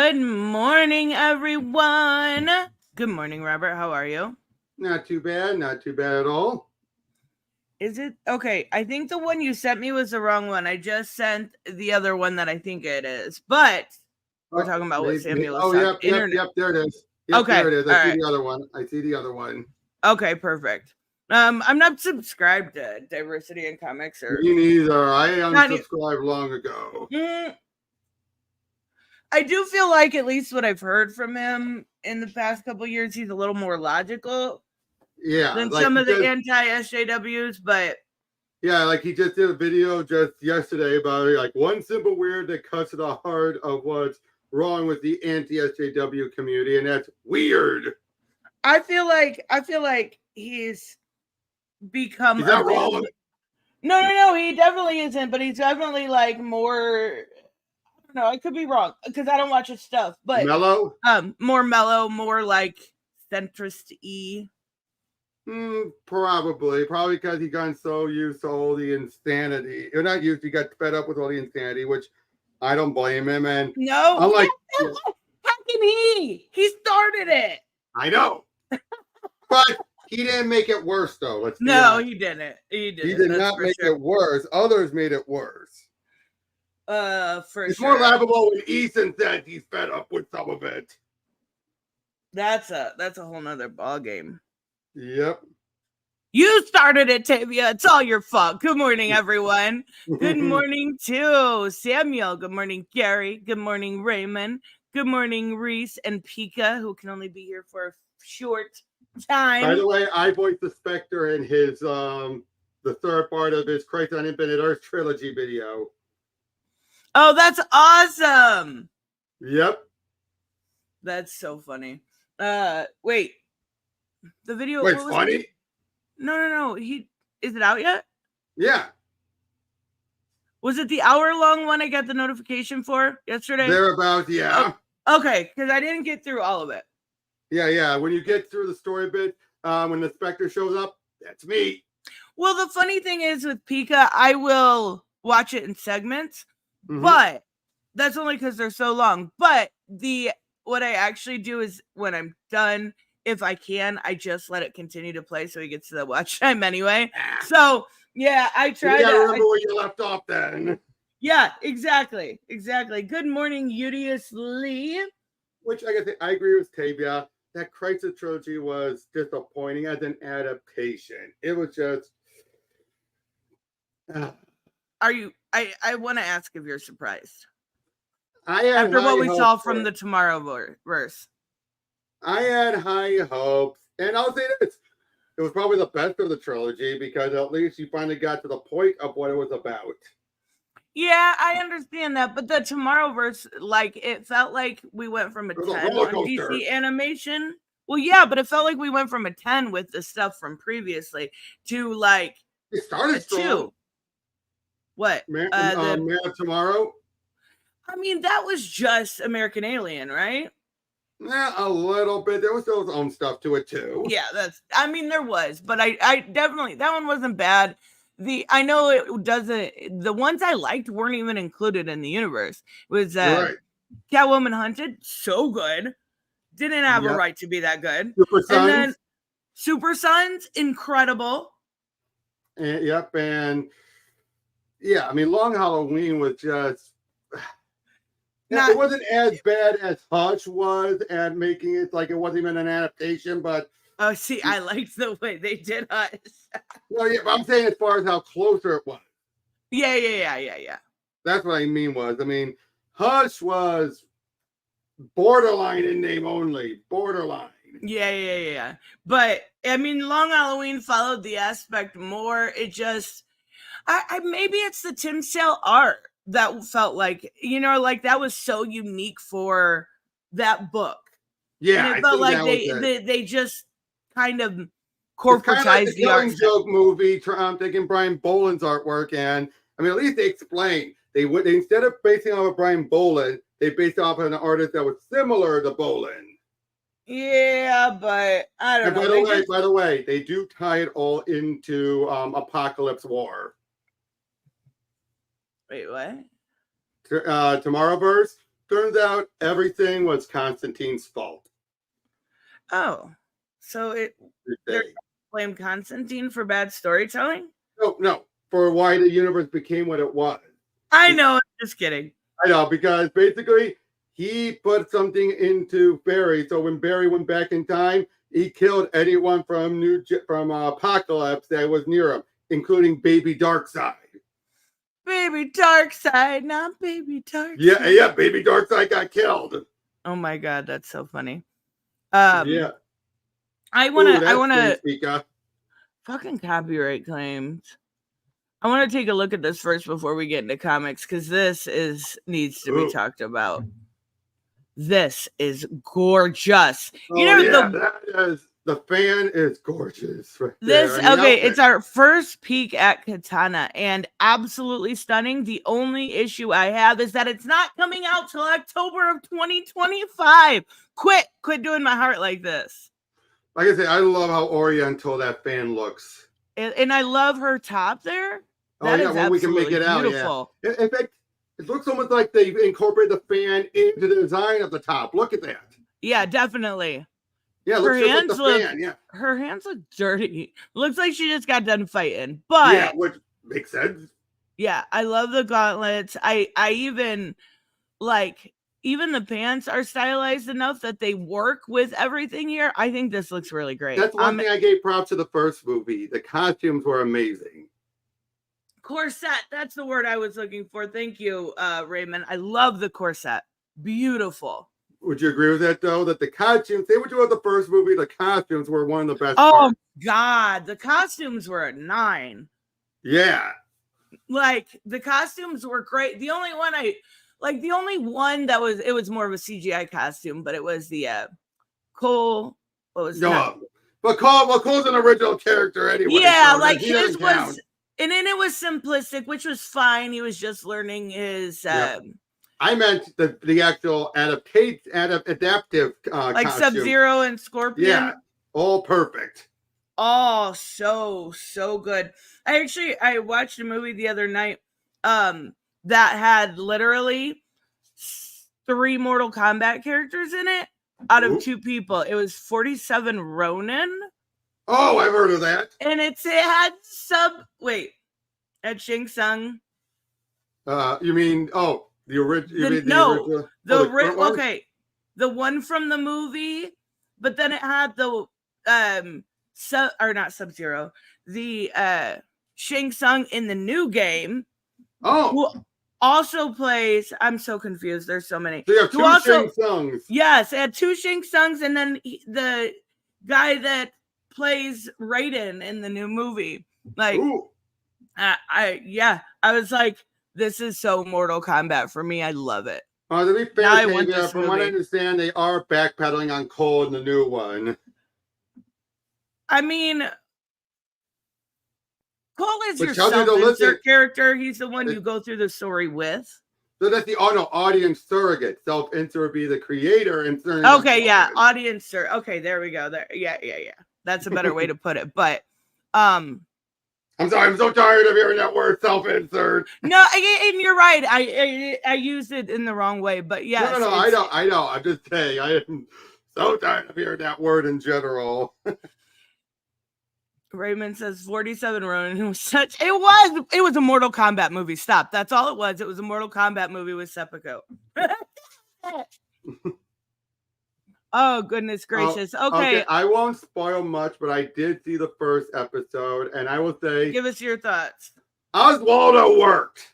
Good morning, everyone. Good morning, Robert. How are you? Not too bad. Not too bad at all. Is it okay? I think the one you sent me was the wrong one. I just sent the other one that I think it is, but we're talking about what Samuel was talking. Yep. There it is. Yep, Okay, there it is. all I see right. the other one. Okay, perfect. I'm not subscribed to Diversity in Comics or Me neither. I Not unsubscribed long ago. I do feel like, at least what I've heard from him in the past couple years, he's a little more logical than some of the anti-SJWs, but yeah, like he just did a video just yesterday about like one simple weird that cuts to the heart of what's wrong with the anti-SJW community, and that's weird. I feel like he's become He's not wrong. No, he definitely isn't, but he's definitely like more, I don't know, I could be wrong because I don't watch his stuff, but mellow, more mellow, more like centrist-y. Probably because he got so used to all the insanity. Or not used, he got fed up with all the insanity, which I don't blame him. And no, I'm like, how can he? He started it. I know, but he didn't make it worse, though. Let's be No, honest. he didn't. He did not make it worse. Others made it worse. It's more laughable when Ethan said he's fed up with some of it. That's a whole nother ball game. Yep. You started it, Tavia. It's all your fault. Good morning, everyone. Good morning to Samuel. Good morning, Gary. Good morning, Raymond. Good morning, Reese and Pika, who can only be here for a short time. By the way, I voiced the Spectre in his the third part of his Christ on Infinite Earth trilogy video. Oh, that's awesome. Yep. That's so funny. Wait. The video. Wait, funny? No. Is it out yet? Yeah. Was it the hour-long one I got the notification for yesterday? Thereabouts, yeah. Oh, okay, because I didn't get through all of it. Yeah. When you get through the story bit, when the Spectre shows up, that's me. Well, the funny thing is with Pika, I will watch it in segments, but that's only because they're so long. But what I actually do is when I'm done, if I can, I just let it continue to play so he gets to the watch time anyway. So yeah, I try to remember where you left off then. Yeah, exactly. Good morning, Udius Lee. Which I agree with Tavia. That Crisis trilogy was disappointing as an adaptation. It was just. Are you? I want to ask if you're surprised. After what we saw from the Tomorrowverse. I had high hopes, and I'll say this: it was probably the best of the trilogy because at least you finally got to the point of what it was about. Yeah, I understand that, but the Tomorrowverse, like, it felt like we went from a 10 on DC animation. Well, yeah, but it felt like we went from a 10 with the stuff from previously to like it started strong. 2. What? Man of Tomorrow? I mean, that was just American Alien, right? Yeah, a little bit. There was those own stuff to it too. Yeah, there was, but I definitely, that one wasn't bad. I know it doesn't, the ones I liked weren't even included in the universe. It was Catwoman Hunted, so good. Didn't have a right to be that good. Super Sons. And then Super Sons, incredible. And, I mean, Long Halloween was just. It wasn't as bad as Hush was at making it like it wasn't even an adaptation, but. Oh, see, I liked the way they did Hush. Well, yeah, but I'm saying as far as how closer it was. Yeah. That's what I mean. Hush was borderline in name only. Borderline. Yeah. But, I mean, Long Halloween followed the aspect more. It just. Maybe it's the Tim Sale art that felt like, like that was so unique for that book. Yeah, and it felt like they just kind of corporatized the art. Joke movie. I'm taking Brian Boland's artwork, and I mean, at least they explained they instead of basing off of Brian Boland, they based off of an artist that was similar to Boland. Yeah, but I don't know. By the way, they do tie it all into Apocalypse War. Wait, what? Tomorrowverse. Turns out everything was Constantine's fault. Oh, so they're blamed Constantine for bad storytelling? No, for why the universe became what it was. I know, I'm just kidding. I know, because basically he put something into Barry, so when Barry went back in time, he killed anyone from Apocalypse that was near him, including Baby Darkseid. Baby Darkseid, not Baby Darkseid. Yeah, Baby Darkseid got killed. Oh my god, that's so funny. Yeah. I wanna fucking copyright claims. I want to take a look at this first before we get into comics, because this needs to be talked about. This is gorgeous. The fan is gorgeous. Right it's our first peek at Katana, and absolutely stunning. The only issue I have is that it's not coming out till October of 2025. Quit doing my heart like this. Like I said, I love how Oriental that fan looks, and I love her top there. When we can make it out, beautiful. Yeah. In fact, it looks almost like they incorporate the fan into the design of the top. Look at that. Yeah, definitely. Yeah, looks like the fan. Yeah, her hands look dirty. Looks like she just got done fighting. But yeah, which makes sense. Yeah, I love the gauntlets. I even even the pants are stylized enough that they work with everything here. I think this looks really great. That's one thing I gave props to the first movie. The costumes were amazing. Corset, that's the word I was looking for. Thank you, Raymond. I love the corset. Beautiful. Would you agree with that, though? That the costumes, say what you want the first movie, the costumes were one of the best parts. God, the costumes were a 9. Yeah. The costumes were great. The only one that was, it was more of a CGI costume, but it was the Cole. What was that? But Cole's an original character anyway. Yeah, so his was... And then it was simplistic, which was fine. He was just learning his. I meant the actual adaptive like Sub-Zero and Scorpion. Yeah, all perfect. Oh, so good. I watched a movie the other night that had literally 3 Mortal Kombat characters in it out of 2 people. It was 47 Ronin. Oh, I've heard of that. And it had at Shang Tsung. You mean the original? The one from the movie, but then it had the not Sub-Zero, the Shang Tsung in the new game. Oh. Who also plays, I'm so confused. There's so many. So you have 2 Shang Tsungs. Yes, it had 2 Shang Tsungs, and then the guy that plays Raiden in the new movie. I was like, this is so Mortal Kombat for me. I love it. To be fair, from what I understand, they are backpedaling on Cole in the new one. I mean, Cole is your self-insert character. He's the one you go through the story with. So that's the audience surrogate. Self-insert would be the creator and audience surrogate. Okay, there we go. There, yeah. That's a better way to put it. But, I'm sorry. I'm so tired of hearing that word, self-insert. No, and you're right. I used it in the wrong way. But yes. No. I know. I'm just saying. I am so tired of hearing that word in general. Raymond says 47 Ronin was it was a Mortal Kombat movie. Stop. That's all it was. It was a Mortal Kombat movie with Seppuku. Oh, goodness gracious. Okay. I won't spoil much, but I did see the first episode, and I will say... Give us your thoughts. Oswaldo worked.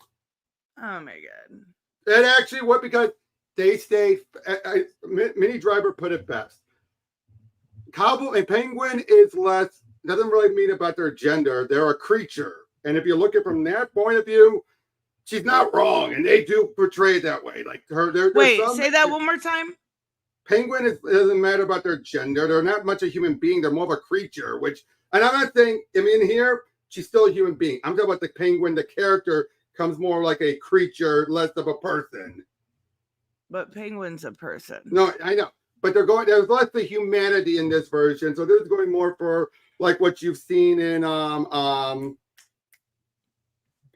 Oh, my God. It actually worked because they stayed... Mini Driver put it best. Cowboy and Penguin is less... Doesn't really mean about their gender. They're a creature. And if you look at it from that point of view, she's not wrong. And they do portray it that way. Like her... Wait, say that one more time. Penguin doesn't matter about their gender. They're not much a human being. They're more of a creature, and I'm not saying, here, she's still a human being. I'm talking about the Penguin, the character comes more like a creature, less of a person. But Penguin's a person. No, I know. But there's less of humanity in this version. So this is going more for like what you've seen in Arkham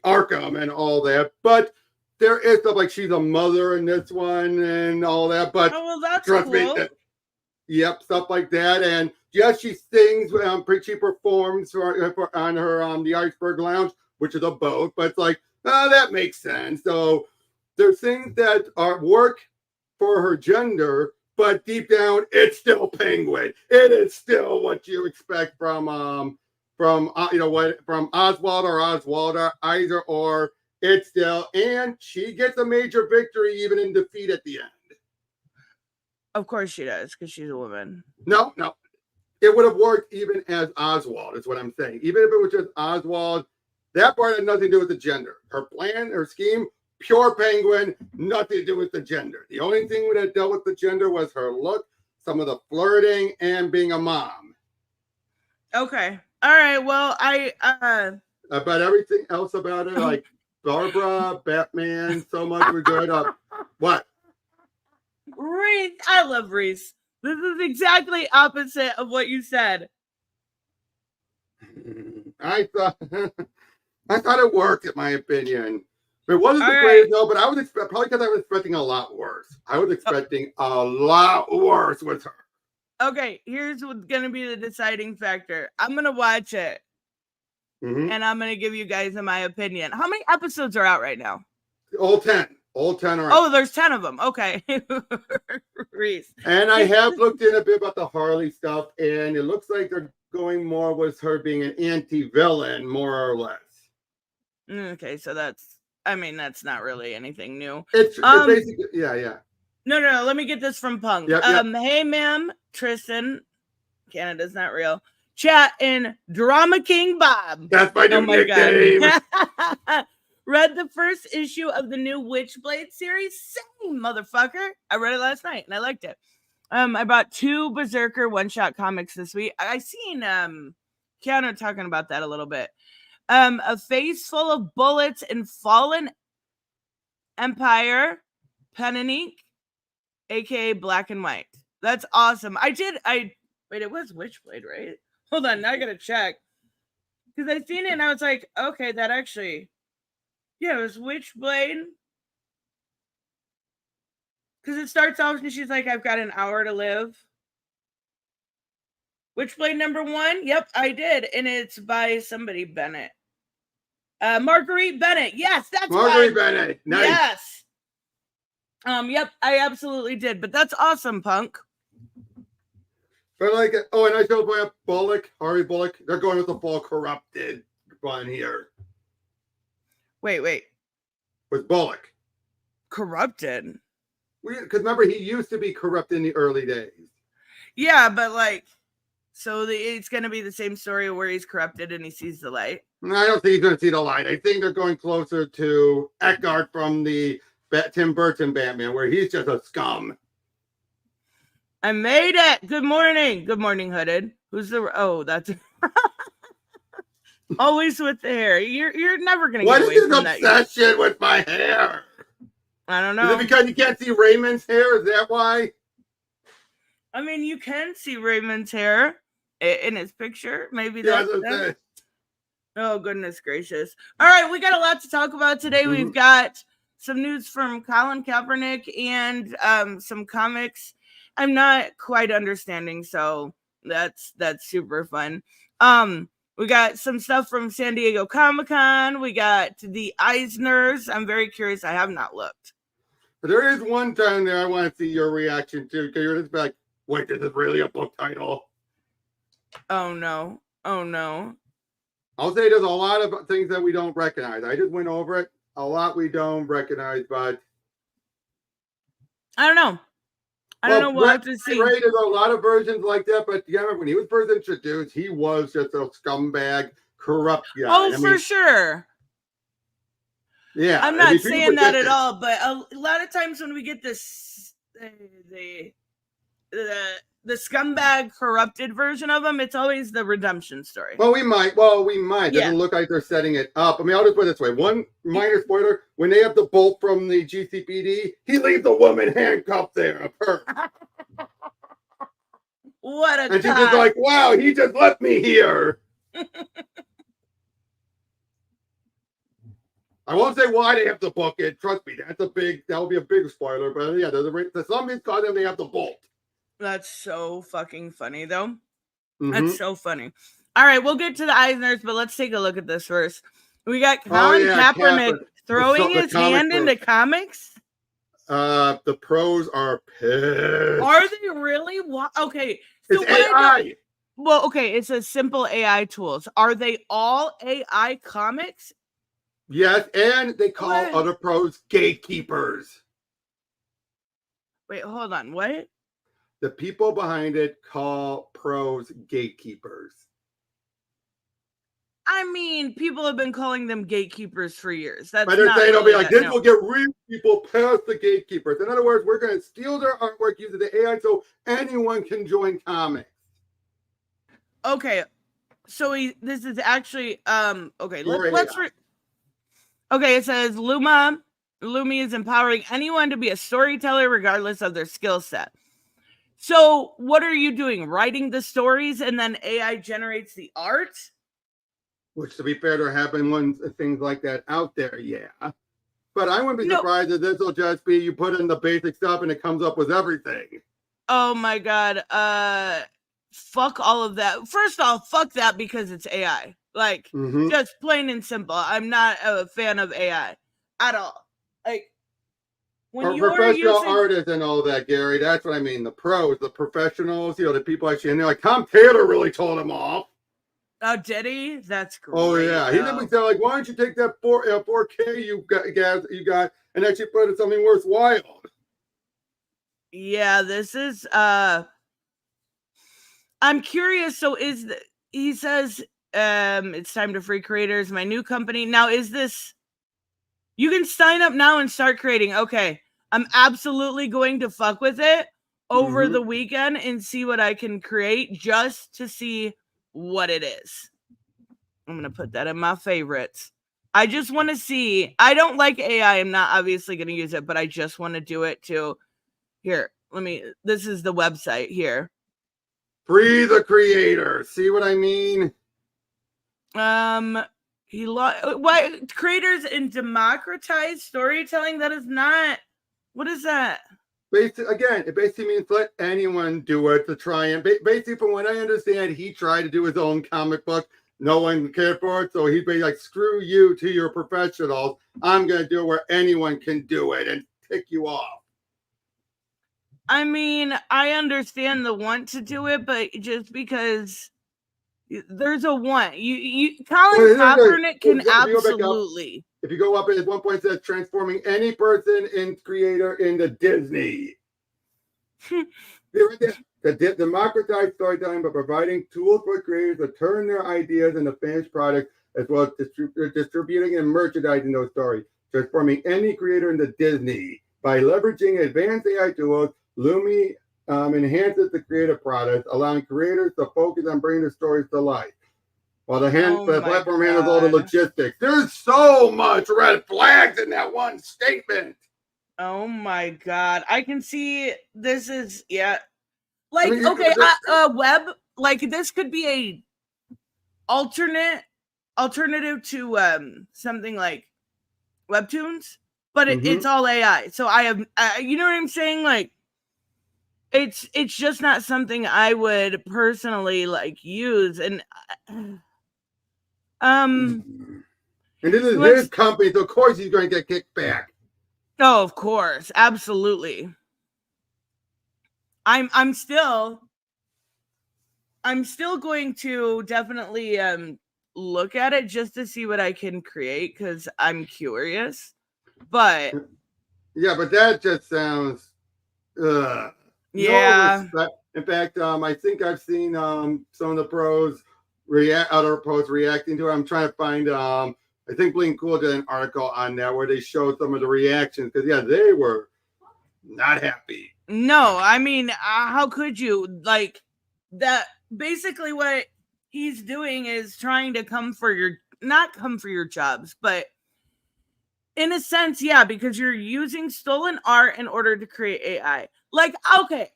and all that. But there is stuff like she's a mother in this one and all that, but Oh, well, that's trust cool. me, yep, stuff like that. And yes, she sings, she performs on her the Iceberg Lounge, which is a boat, but it's like, that makes sense. So there's things that work for her gender, but deep down, it's still Penguin. It is still what you expect from from Oswald or Oswalda, either or. It's still, and she gets a major victory even in defeat at the end. Of course she does, because she's a woman. No, it would have worked even as Oswald, is what I'm saying. Even if it was just Oswald, that part had nothing to do with the gender. Her plan, her scheme, pure Penguin, nothing to do with the gender. The only thing that dealt with the gender was her look, some of the flirting, and being a mom. Okay. All right. Well, But everything else about it, like Barbara, Batman, so much was good. What? Reese, I love Reese. This is exactly opposite of what you said. I thought it worked, in my opinion. It wasn't the greatest, no, but I was probably because I was expecting a lot worse. I was expecting a lot worse with her. Okay, here's what's gonna be the deciding factor. I'm gonna watch it. And I'm going to give you guys my opinion. How many episodes are out right now? All 10. All 10 are out. Oh, there's 10 of them. Okay. Reese. And I have looked in a bit about the Harley stuff, and it looks like they're going more with her being an anti-villain, more or less. Okay, so that's not really anything new. It's basically, yeah. No, let me get this from Punk. Yep. Hey, ma'am, Tristan, Canada's not real. Chat in Drama King Bob. That's my new nickname. Read the first issue of the new Witchblade series. Same, motherfucker. I read it last night and I liked it. I bought 2 Berserker one-shot comics this week. I seen Keanu talking about that a little bit. A Face Full of Bullets and Fallen Empire, pen and ink, aka Black and White. That's awesome. Wait, it was Witchblade, right? Hold on, now I gotta check. Because I seen it and I was like, okay, that actually, yeah, it was Witchblade. Because it starts off and she's like, I've got an hour to live. Witchblade #1? Yep, I did. And it's by somebody Bennett. Marguerite Bennett. Yes, that's Marguerite Bennett. Nice. Yes. Yep, I absolutely did. But that's awesome, Punk. But and I showed by Bullock, Harvey Bullock. They're going with the full corrupted one here. Wait. With Bullock. Corrupted? Because remember, he used to be corrupt in the early days. Yeah, but it's going to be the same story where he's corrupted and he sees the light. I don't think he's going to see the light. I think they're going closer to Eckhart from the Tim Burton Batman, where he's just a scum. I made it. Good morning. Good morning, Hooded. That's always with the hair. You're never going to get away from that. What is this obsession with my hair? I don't know. Is it because you can't see Raymond's hair? Is that why? I mean, you can see Raymond's hair in his picture. Maybe that's that. Oh, goodness gracious. All right, we got a lot to talk about today. Mm-hmm. We've got some news from Colin Kaepernick and some comics I'm not quite understanding, so that's super fun. We got some stuff from San Diego Comic-Con. We got the Eisners. I'm very curious. I have not looked. There is one time there I want to see your reaction to, because you're just like, wait, this is really a book title? Oh, no. I'll say there's a lot of things that we don't recognize. I just went over it. A lot we don't recognize, but I don't know. We'll have to see. Right, there's a lot of versions like that, but yeah, when he was first introduced, he was just a scumbag, corrupt guy. Oh, for sure. Yeah. I'm not saying that at all, but a lot of times when we get this, the scumbag corrupted version of him, it's always the redemption story. Well, we might. Doesn't look like they're setting it up. I mean, I'll just put it this way. One minor spoiler, when they have the bolt from the GCPD, he leaves the woman handcuffed there, a perp. What a And she's just like, wow, he just left me here. I won't say why they have to book it. Trust me, that will be a big spoiler. But yeah, the something's causing them they have to bolt. That's so fucking funny, though. Mm-hmm. That's so funny. All right, we'll get to the Eisners, but let's take a look at this first. We got Colin Kaepernick throwing his hand into comics. The pros are pissed. Are they really? Okay, so it's AI. Well, okay, it's a simple AI tools. Are they all AI comics? Yes, and they call other pros gatekeepers. Wait, hold on. What? The people behind it call pros gatekeepers. I mean, people have been calling them gatekeepers for years. That's but they're saying they'll be like, this will get real people past the gatekeepers. In other words, we're going to steal their artwork using the AI so anyone can join comics. Okay, so this is actually okay. Let's okay. It says Lumi is empowering anyone to be a storyteller regardless of their skill set. So what are you doing? Writing the stories and then AI generates the art? Which, to be fair, there have been things like that out there, yeah. But I wouldn't be surprised if this will just be you put in the basic stuff and it comes up with everything. Oh my god. Fuck all of that. First off, fuck that because it's AI. Like, just plain and simple. I'm not a fan of AI at all. Like, when you're professional artists and all that, Gary, that's what I mean. The pros, the professionals, the people actually in there. Like Tom Taylor really told him off. Oh, did he? That's great. Oh yeah, he didn't say like, why don't you take that 4K you got and actually put it something worthwhile? Yeah, this is I'm curious. So he says it's time to free creators. My new company now is this. You can sign up now and start creating. Okay, I'm absolutely going to fuck with it over the weekend and see what I can create just to see what it is. I'm gonna put that in my favorites. I just want to see. I don't like AI. I'm not obviously going to use it, but I just want to do it too. Here, this is the website here. Free the creator. See what I mean? What creators and democratize storytelling? That is not. What is that? It basically means let anyone do it to try and basically, from what I understand, he tried to do his own comic book. No one cared for it, so he'd be like, "Screw you to your professionals. I'm gonna do it where anyone can do it and tick you off." I mean, I understand the want to do it, but just because there's a want, Colin Kaepernick can absolutely. If you go up, at one point it says transforming any person in creator into Disney. The democratized storytelling by providing tools for creators to turn their ideas into finished products, as well as distributing and merchandising those stories, transforming any creator into Disney. By leveraging advanced AI tools, Lumi enhances the creative process, allowing creators to focus on bringing the stories to life. While the platform handles all the logistics. There's so much red flags in that one statement. Oh my god. I can see this is, yeah. Like, I mean, web, like this could be a alternative to something like Webtoons, but it's all AI. So I have, you know what I'm saying? Like, it's just not something I would personally like use. And this is his company, so of course he's going to get kicked back. Oh, of course, absolutely. I'm still going to definitely look at it just to see what I can create because I'm curious. But yeah, but that just sounds yeah. No, in fact, I think I've seen some of the pros other pros reacting to it. I'm trying to find I think Bling Cool did an article on that where they showed some of the reactions because they were not happy. No, I mean, how could you? Like, that basically what he's doing is trying to not come for your jobs, but in a sense, yeah, because you're using stolen art in order to create AI. Like, okay,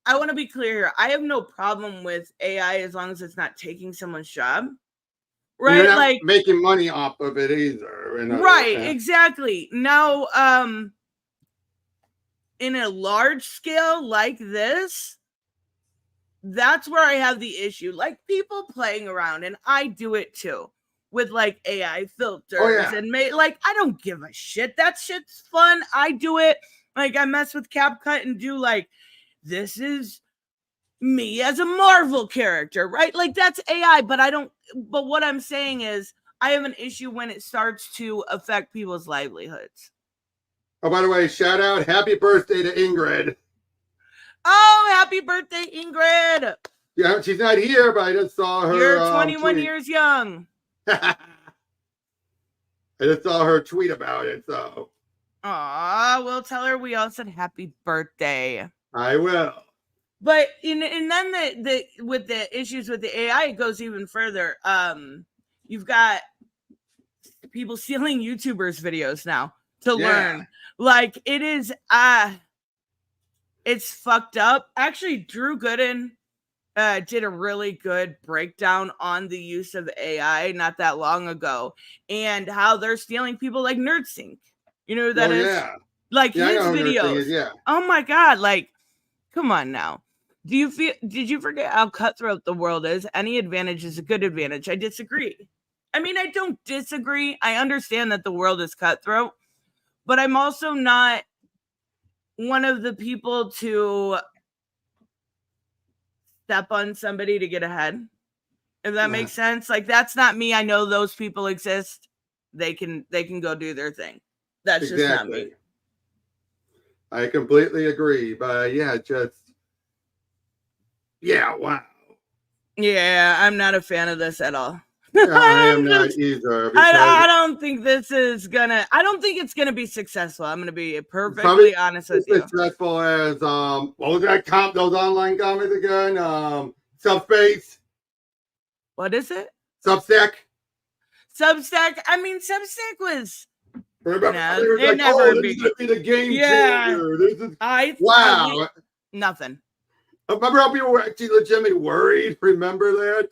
I want to be clear here. I have no problem with AI as long as it's not taking someone's job. Right? You're not like making money off of it either. Right, exactly. Now, in a large scale like this, that's where I have the issue. Like people playing around, and I do it too, with like AI filters and like I don't give a shit. That shit's fun. I do it. Like I mess with CapCut and do like, this is me as a Marvel character, right? Like that's AI, but what I'm saying is I have an issue when it starts to affect people's livelihoods. Oh, by the way, shout out, happy birthday to Ingrid. Oh, happy birthday, Ingrid. Yeah, she's not here, but I just saw her. You're 21 years young. I just saw her tweet about it, so. Aw, we'll tell her we all said happy birthday. I will. But and then the with the issues with the AI, it goes even further. You've got people stealing YouTubers' videos now to learn. Like it is it's fucked up. Actually, Drew Gooden did a really good breakdown on the use of AI not that long ago and how they're stealing people like NerdSync. You know who that is? Yeah. Like his videos. Oh my God. Like, come on now. Did you forget how cutthroat the world is? Any advantage is a good advantage. I disagree. I mean, I don't disagree. I understand that the world is cutthroat, but I'm also not one of the people to step on somebody to get ahead. If that makes sense. Like that's not me. I know those people exist. They can go do their thing. That's just not me. I completely agree. But wow. Yeah, I'm not a fan of this at all. I am not either. I don't think this is gonna. I don't think it's gonna be successful. I'm gonna be perfectly honest with you. Successful as what was that those online comics again? Subspace. What is it? Substack. I mean, Substack was. Remember, this is gonna be the game changer. This is wow. Nothing. Remember how people were actually legitimately worried? Remember that?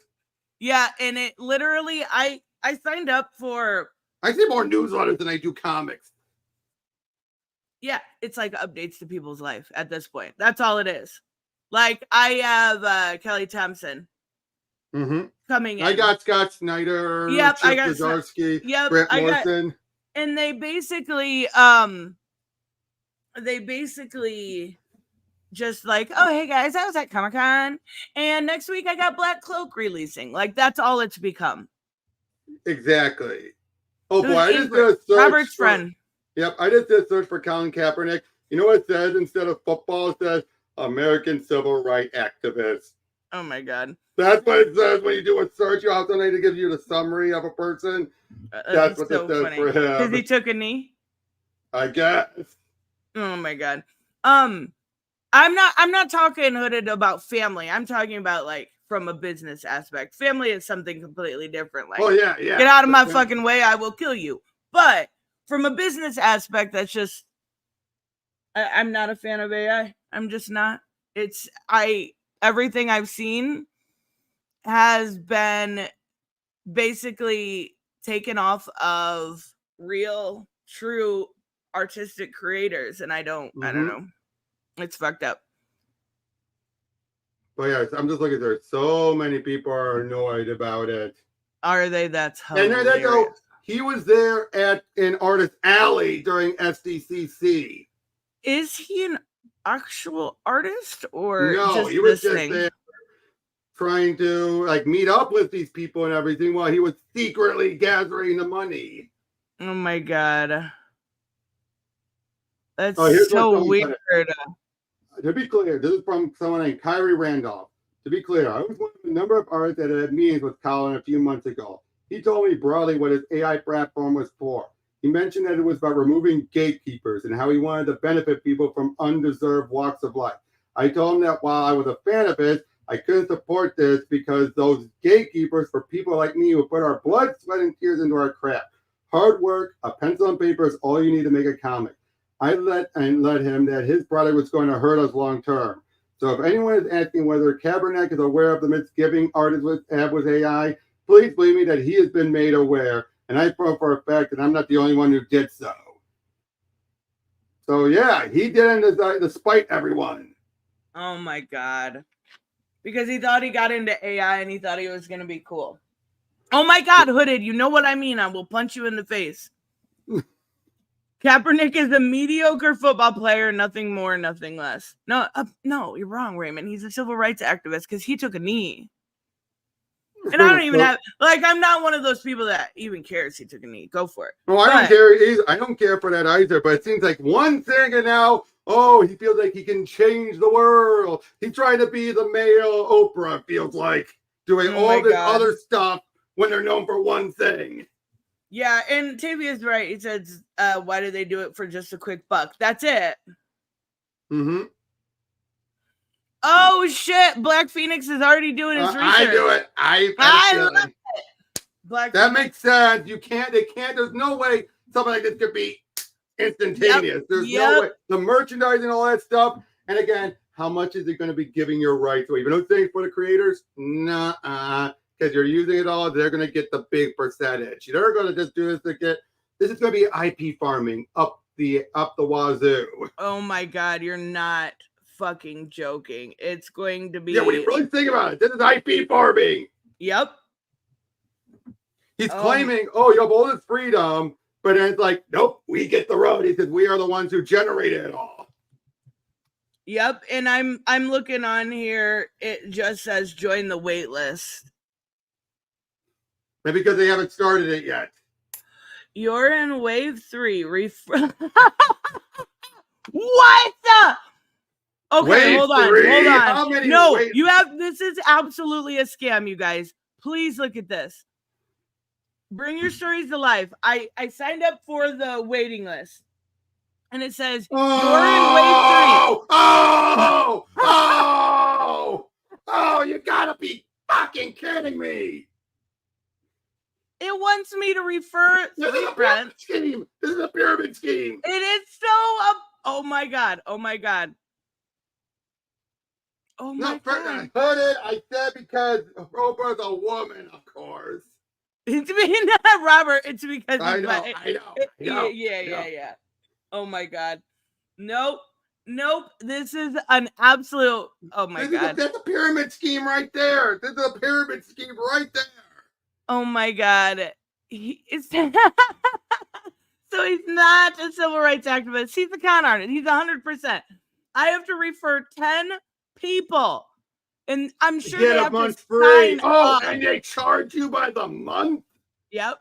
Yeah, and it literally, I signed up for. I see more newsletters than I do comics. Yeah, it's like updates to people's life at this point. That's all it is. Like I have Kelly Thompson coming in. I got Scott Snyder. Yep, Chip Zdarsky. Yep, Grant Morrison. And they basically just like, oh hey guys, I was at Comic-Con and next week I got Black Cloak releasing. Like that's all it's become. Exactly. Oh boy, I just did a search Robert's friend. Yep, I just did a search for Colin Kaepernick. You know what it says instead of football? It says American civil rights activist. Oh my God. That's what it says when you do a search. You also need to give you the summary of a person. That's what it says for him. Because he took a knee? I guess. Oh my God. I'm not talking hooded about family. I'm talking about like from a business aspect. Family is something completely different. Like, yeah. Get out of my fucking way, I will kill you. But from a business aspect, that's just I'm not a fan of AI. I'm just not. Everything I've seen has been basically taken off of real, true artistic creators, and I don't know. It's fucked up. But yeah, I'm just looking. There's so many people are annoyed about it. Are they? That's hilarious. And he was there in Artist Alley during SDCC. Is he an actual artist or no? Just he was just thing? There trying to like meet up with these people and everything while he was secretly gathering the money. Oh my God. That's so weird. To be clear, this is from someone named Kyrie Randolph. To be clear, I was one of a number of artists that had meetings with Colin a few months ago. He told me broadly what his AI platform was for. He mentioned that it was about removing gatekeepers and how he wanted to benefit people from undeserved walks of life. I told him that while I was a fan of his, I couldn't support this because those gatekeepers for people like me who put our blood, sweat, and tears into our craft. Hard work, a pencil and paper is all you need to make a comic. I let him that his product was going to hurt us long term. So if anyone is asking whether Kaepernick is aware of the misgiving artists have with AI, please believe me that he has been made aware, And I know for a fact that I'm not the only one who did so. So yeah, he did it to spite everyone. Oh my God. Because he thought he got into AI and he thought he was going to be cool. Oh my God, Hooded, you know what I mean. I will punch you in the face. Kaepernick is a mediocre football player, nothing more, nothing less. No, you're wrong, Raymond. He's a civil rights activist because he took a knee. And I don't even have, I'm not one of those people that even cares he took a knee. Go for it. No, I don't care either. I don't care for that either, but it seems like one thing and now, he feels like he can change the world. He's trying to be the male Oprah, it feels like, doing all this other stuff when they're known for one thing. Yeah, and Tavia's right. He says, why do they do it for just a quick buck? That's it. Mm-hmm. Oh, shit. Black Phoenix is already doing his research. I do it. I love it. That makes sense. They can't, there's no way something like this could be instantaneous. There's no way. The merchandise and all that stuff. And again, how much is it going to be giving your rights away? Even though things for the creators? Nah, because you're using it all, they're going to get the big percentage. They're going to just do this to get, this is going to be IP farming up the wazoo. Oh my God, you're not fucking joking. It's going to be. Yeah, when you really think about it, this is IP farming. Yep. He's claiming, you have all this freedom, but then it's like, nope, we get the road. He says, we are the ones who generated it all. Yep, and I'm looking on here. It just says join the wait list. Maybe because they haven't started it yet. You're in wave 3. What the? Okay, wave hold on. 3? Hold on. How many No, you have. This is absolutely a scam, you guys. Please look at this. Bring your stories to life. I signed up for the waiting list. And it says, you're in wave 3. You gotta be fucking kidding me. It wants me to refer. This is a pyramid scheme. This is a pyramid scheme. It is so oh my God. Oh my God. Oh my God. I said because Oprah's a woman, of course. It's not Robert. It's because I know. Yeah. Oh my God. Nope. This is an absolute. Oh my God. That's a pyramid scheme right there. This is a pyramid scheme right there. Oh my God. So he's not a civil rights activist. He's a con artist. He's 100%. I have to refer 10 people. And I'm sure they have month to free. sign up. And they charge you by the month? Yep.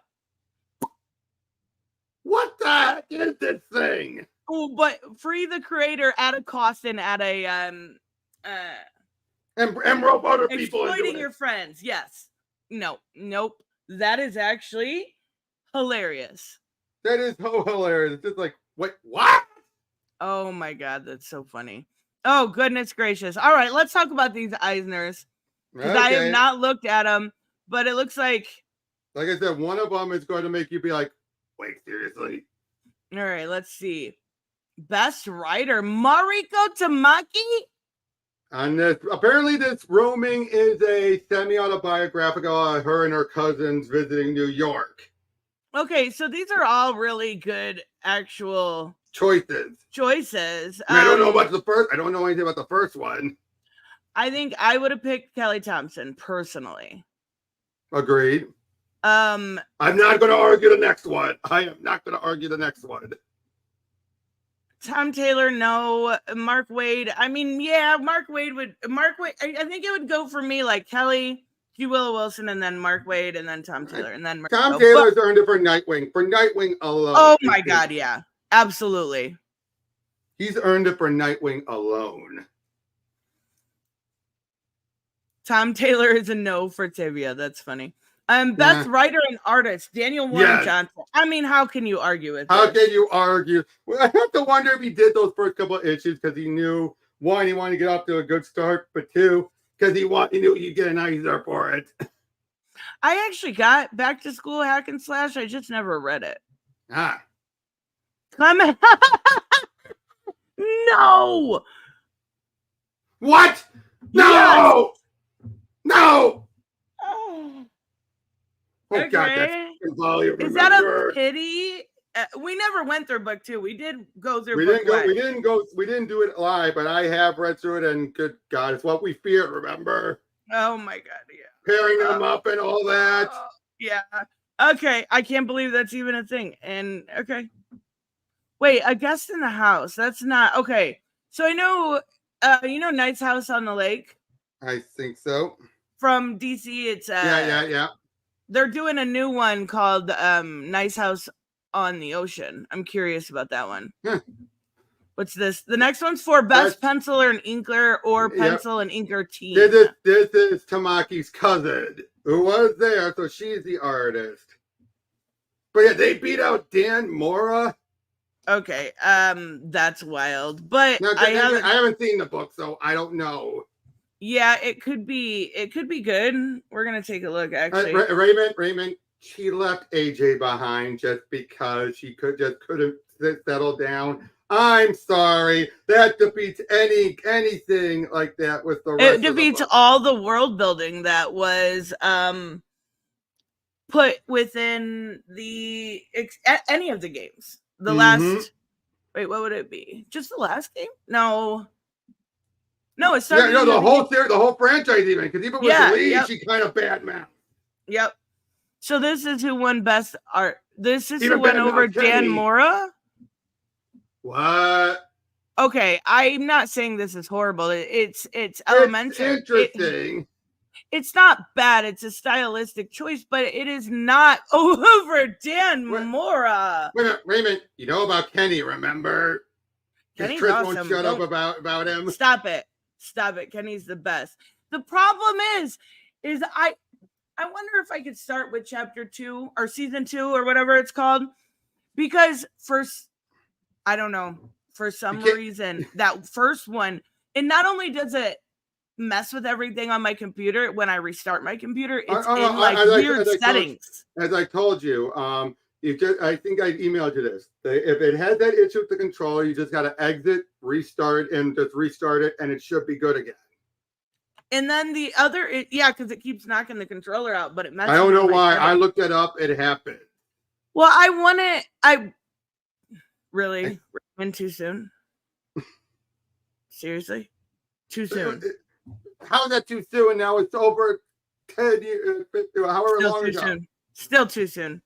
What the heck is this thing? Oh, but free the creator at a cost and at a and rope other people exploiting your friends. Yes. Nope. That is actually hilarious. That is so hilarious. It's just like, wait, what? Oh my God, that's so funny. Oh, goodness gracious. All right, let's talk about these Eisners. Because I have not looked at them, but it looks like I said, one of them is going to make you be like, wait, seriously? All right, let's see. Best writer, Mariko Tamaki? And this, apparently this roaming is a semi-autobiographical of her and her cousins visiting New York. Okay, so these are all really good actual choices. I don't know about the first. I don't know anything about the first one. I think I would have picked Kelly Thompson personally. Agreed. I'm not going to argue the next one. Tom Taylor, no. Mark Wade. I mean, yeah, Mark Wade. I think it would go for me like Kelly, G. Willow Wilson, and then Mark Wade, and then Tom Taylor, and then Tom Taylor's earned it for Nightwing. For Nightwing alone. Oh my God, yeah, absolutely. He's earned it for Nightwing alone. Tom Taylor is a no for Tibia. That's funny. Best writer and artist, Daniel Warren Johnson. I mean, how can you argue with How can you argue? Well, I have to wonder if he did those first couple of issues because he knew, one, he wanted to get off to a good start, but two, because he knew he'd get an Eisner for it. I actually got Back to School Hack and Slash. I just never read it. Clement. No. What? No. Yes. Oh, okay. God, that's Is that a pity? We never went through book 2. We did go through. We didn't do it live, but I have read through it, and good God, it's what we feared. Remember? Oh my God! Yeah, pairing them up and all that. Yeah. Okay, I can't believe that's even a thing. And okay, wait, a guest in the house. That's not okay. So I know, Knight's House on the Lake. I think so. From DC, it's yeah. They're doing a new one called Nice House on the Ocean. I'm curious about that one. What's this? The next one's for best penciler and inker or pencil and inker team. This is Tamaki's cousin who was there, so she's the artist. But yeah, they beat out Dan Mora. Okay, that's wild. But now, I haven't seen the book, so I don't know. Yeah, it could be good. We're gonna take a look. Actually, Raymond, she left AJ behind just because she couldn't settle down. I'm sorry. That defeats anything like that with the rest. It defeats all the world building that was put within any of the games. The last. Wait, what would it be? Just the last game? No, it started. Yeah, the whole franchise, even because even with the lead, she kind of bad man. Yep. So this is who won best art. This is who went over Dan Mora. What? Okay, I'm not saying this is horrible. It's elementary. It's interesting. It's not bad. It's a stylistic choice, but it is not over Dan Mora. Wait a minute, Raymond, you know about Kenny, remember? Kenny's Chris awesome. Won't shut up about him. Stop it. Kenny's the best. The problem is I wonder if I could start with chapter 2 or season 2 or whatever it's called, because I don't know, for some reason that first one, and not only does it mess with everything on my computer when I restart my computer, it's weird settings. As I told you, I think I emailed you this. If it had that issue with the controller, you just got to exit, restart, and just restart it, and it should be good again. And then the other, because it keeps knocking the controller out, but it messes. I don't know why. I looked it up. It happened. Well, really went too soon. Seriously, too soon. How is that too soon? Now it's over 10 years, however long ago. Soon. Still too soon.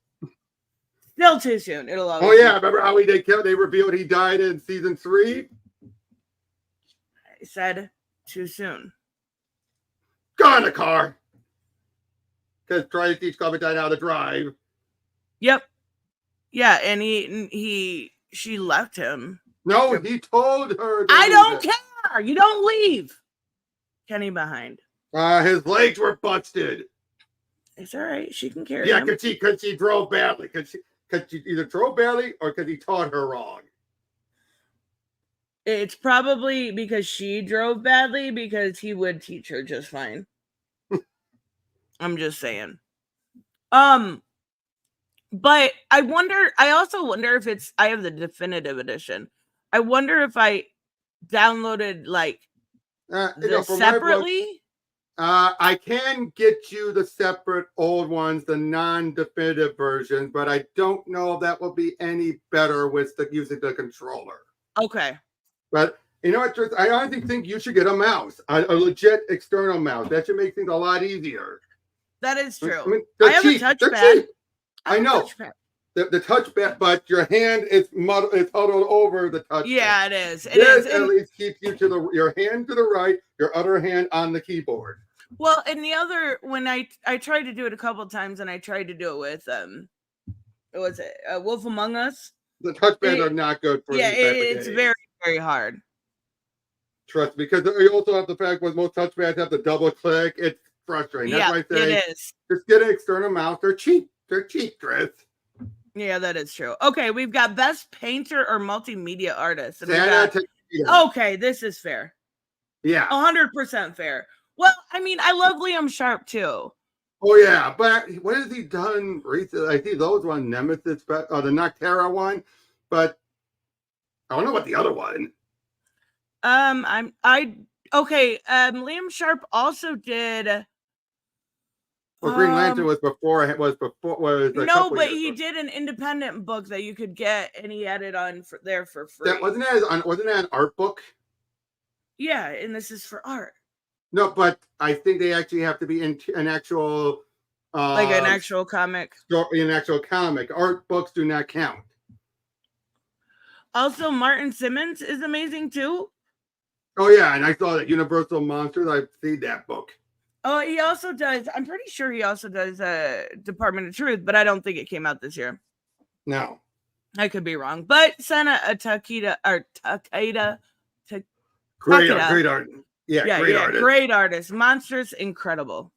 Still too soon. It'll always. Oh yeah, remember how they revealed he died in season 3? I said too soon. Got in the car. Because trying to teach Clementine how to drive. Yep. Yeah, and she left him. No, he told her. I don't care. You don't leave. Kenny behind. His legs were busted. It's all right. She can carry him. Yeah, because she drove badly. Because she either drove badly or because he taught her wrong. It's probably because she drove badly, because he would teach her just fine. I'm just saying. But I also wonder if I have the definitive edition. I wonder if I downloaded separately. I can get you the separate old ones, the non-definitive versions, but I don't know if that will be any better with using the controller. Okay. But you know what? I honestly think you should get a mouse, a legit external mouse. That should make things a lot easier. That is true. I mean, I have a touchpad. I know. The touchpad, but your hand is huddled over the touchpad. Yeah, it is. This at least keeps you your hand to the right, your other hand on the keyboard. Well, and the other, when I tried to do it a couple of times, and I tried to do it with Wolf Among Us. The touchpads are not good for it's very, very hard. Trust me, because you also have the fact with most touchpads have to double click. It's frustrating. That's why I say it is. Just get an external mouse. They're cheap. Chris. Yeah, that is true. Okay, we've got best painter or multimedia artist. Okay, this is fair. Yeah. 100% fair. Well, I mean, I love Liam Sharp too. Oh yeah, but what has he done recently? I see those one, Nemesis, the Noctera one, but I don't know what the other one. Liam Sharp also did Well, Green Lantern was before a no, couple but years he ago. did an independent book that you could get, and he had it on there for free. That wasn't that an art book? Yeah, and this is for art. No, but I think they actually have to be in an actual, like an actual comic. An actual comic. Art books do not count. Also, Martin Simmons is amazing too. Oh yeah, and I saw that Universal Monsters. I've seen that book. Oh, he also does. I'm pretty sure he also does Department of Truth, but I don't think it came out this year. No, I could be wrong. But Sana Takeda or Takeda, great art. Yeah, great artist. Great artist. Monsters, incredible.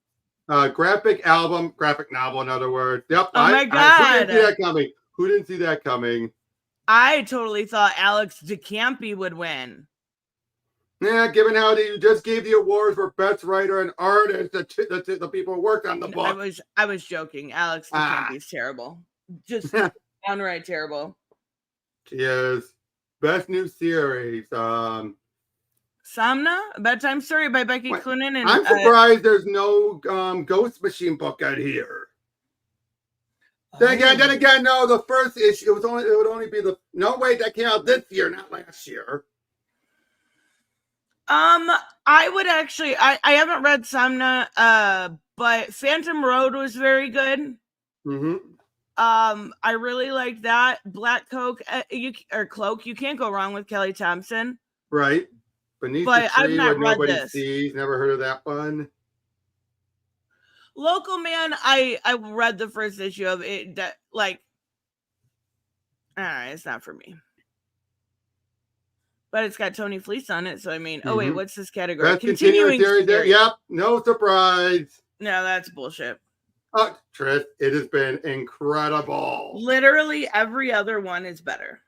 Graphic novel, in other words. Yep. Oh my god! Who didn't see that coming? I totally thought Alex DeCampi would win. Yeah, given how you just gave the awards for best writer and artist, the people who worked on the book. I was joking. Alex DeCampi is terrible. Just downright terrible. She is. Best new series. Samna, A Bedtime Story by Becky Cloonan. And I'm surprised there's no Ghost Machine book out here. Then again, no. The first issue it would only be that came out this year, not last year. I would actually. I haven't read Samna. But Phantom Road was very good. Mm-hmm. I really like that. Black Cloak. Cloak. You can't go wrong with Kelly Thompson. Right. Beneath the Tree Where Nobody Sees. Never heard of that one. Local Man, I read the first issue of it. That it's not for me. But it's got Tony Fleece on it, so I mean, wait, what's this category? That's continuing series. Yep, no surprise. No, that's bullshit. Oh, Trish, it has been incredible. Literally every other one is better.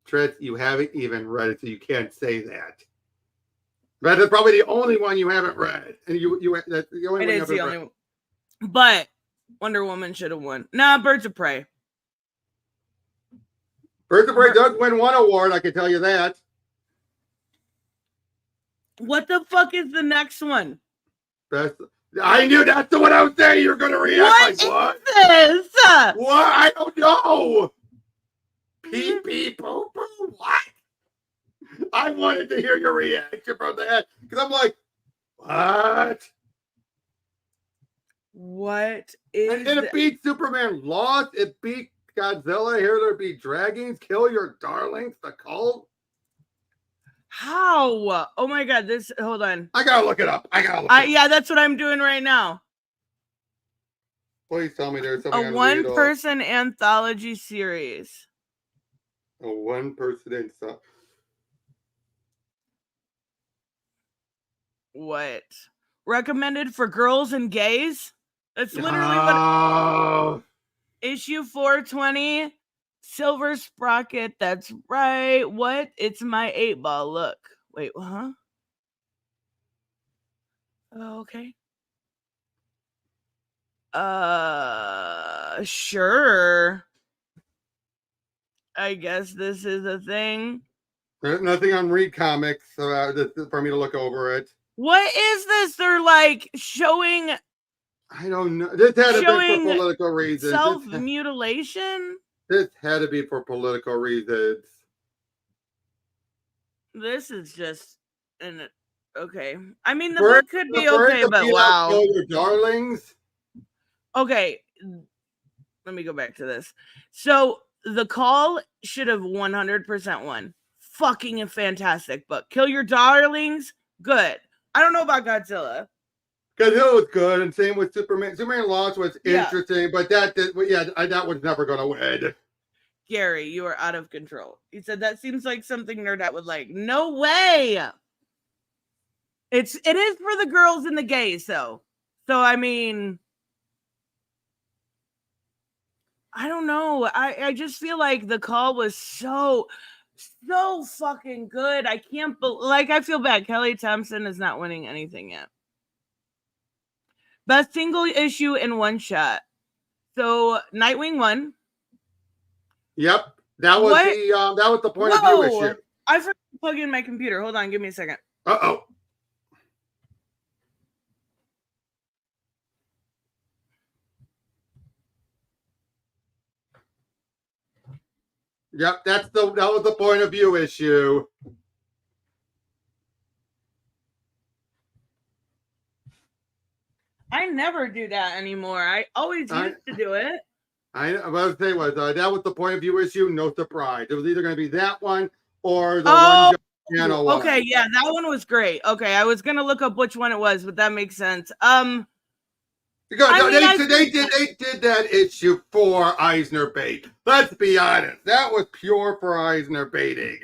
Trish, you haven't even read it, so you can't say that. That is probably the only one you haven't read, and that's the only one you haven't read. But Wonder Woman should have won. Nah, Birds of Prey. Birds of Prey does win one award, I can tell you that. What the fuck is the next one? I knew that's the one I was saying. You're going to react what is this? What? I don't know. Pee pee poo poo. What? I wanted to hear your reaction from that because I'm like, what? What is? And it beat Superman Lost. It beat Godzilla. Here there be dragons. Kill your darlings. The cult. How? Oh my god! Hold on. I gotta look it up. Yeah, that's what I'm doing right now. Please tell me there's something. A one-person anthology series. A one-person What? Recommended for girls and gays? That's literally what. Issue 420. Silver Sprocket, that's right. What? It's my 8-ball. Look. Wait, huh? Oh, okay. Sure. I guess this is a thing. There's nothing on Read Comics for me to look over it. What is this? They're like showing. I don't know. This had to be for political reasons. Self-mutilation? This had to be for political reasons. This is just okay. I mean, the book could be okay, but wow. Kill your darlings. Okay, let me go back to this. So The Call should have 100% won. Fucking a fantastic book. Kill Your Darlings, good. I don't know about Godzilla. Godzilla was good, and same with Superman. Superman Lost was interesting, but that was never going to win. Gary, you are out of control. He said that seems like something Nerdette would like. No way. It is for the girls and the gays, though. So I mean, I don't know. I just feel like The Call was so fucking good. I can't I feel bad. Kelly Thompson is not winning anything yet. Best single issue in one shot. So Nightwing won. Yep, that was the point of view issue. I forgot to plug in my computer. Hold on, give me a second. Uh-oh. Yep, that was the point of view issue. I never do that anymore. I always used to do it. What I was saying was that was the point of view issue. No surprise. It was either going to be that one or the one channel one. Okay, yeah, that one was great. Okay, I was gonna look up which one it was, but that makes sense. Because they did that issue for Eisner bait. Let's be honest, that was pure for Eisner baiting.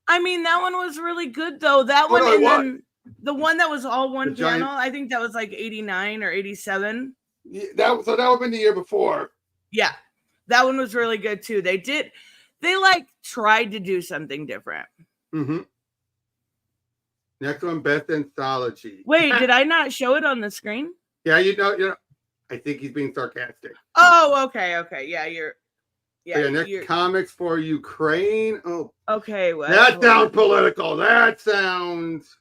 I mean, that one was really good though. That one, and then the one that was all one channel. I think that was like 89 or 87. Yeah, that would have been the year before. Yeah, that one was really good too. They like tried to do something different. Mm-hmm. Next one, best anthology. Wait, did I not show it on the screen? Yeah, you know. I think he's being sarcastic. Oh, okay. Yeah, next, comics for Ukraine. Oh, okay. Well, that sounds political. That sounds.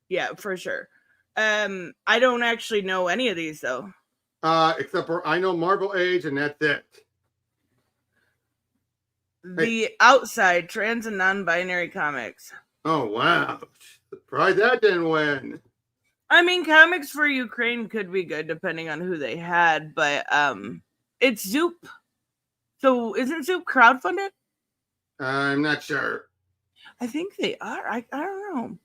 Yeah, for sure. I don't actually know any of these though. Except for I know Marvel Age, and that's it. The Outside, trans and non-binary comics. Oh wow! Surprised that didn't win. I mean, comics for Ukraine could be good depending on who they had, but it's Zoop. So isn't Zoop crowdfunded? I'm not sure. I think they are. I don't know.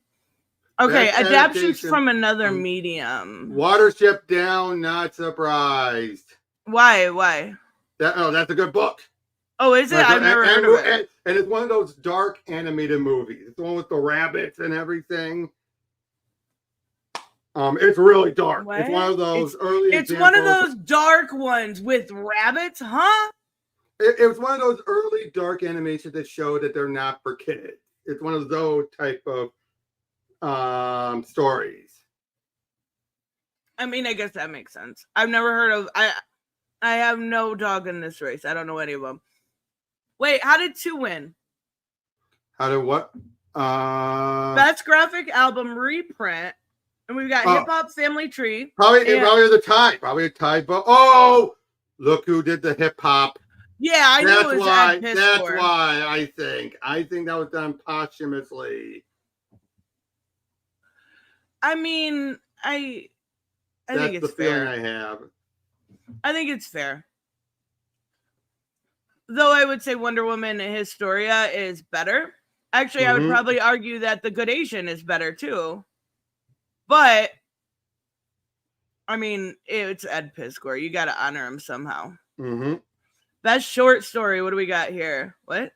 Okay, adaptations from another medium. Watership Down, not surprised. Why? That's a good book. Oh, is it? I've never heard of it. And it's one of those dark animated movies. It's the one with the rabbits and everything. It's really dark. What? It's one of those early. It's one of those dark ones with rabbits, huh? It was one of those early dark animations that show that they're not for kids. It's one of those type of stories. I mean, I guess that makes sense. I've never heard of. I have no dog in this race. I don't know any of them. Wait, how did 2 win? How did what? Best graphic album reprint. And we've got Hip Hop Family Tree. Probably the tie. Probably a tie. But look who did the hip hop. Yeah, I knew it was why. That's why I think that was done posthumously. I mean, I think it's fair. That's the feeling I have. I think it's fair. Though I would say Wonder Woman Historia is better. Actually, I would probably argue that The Good Asian is better too. But, I mean, it's Ed Piskor. You got to honor him somehow. Mm-hmm. Best short story. What do we got here? What?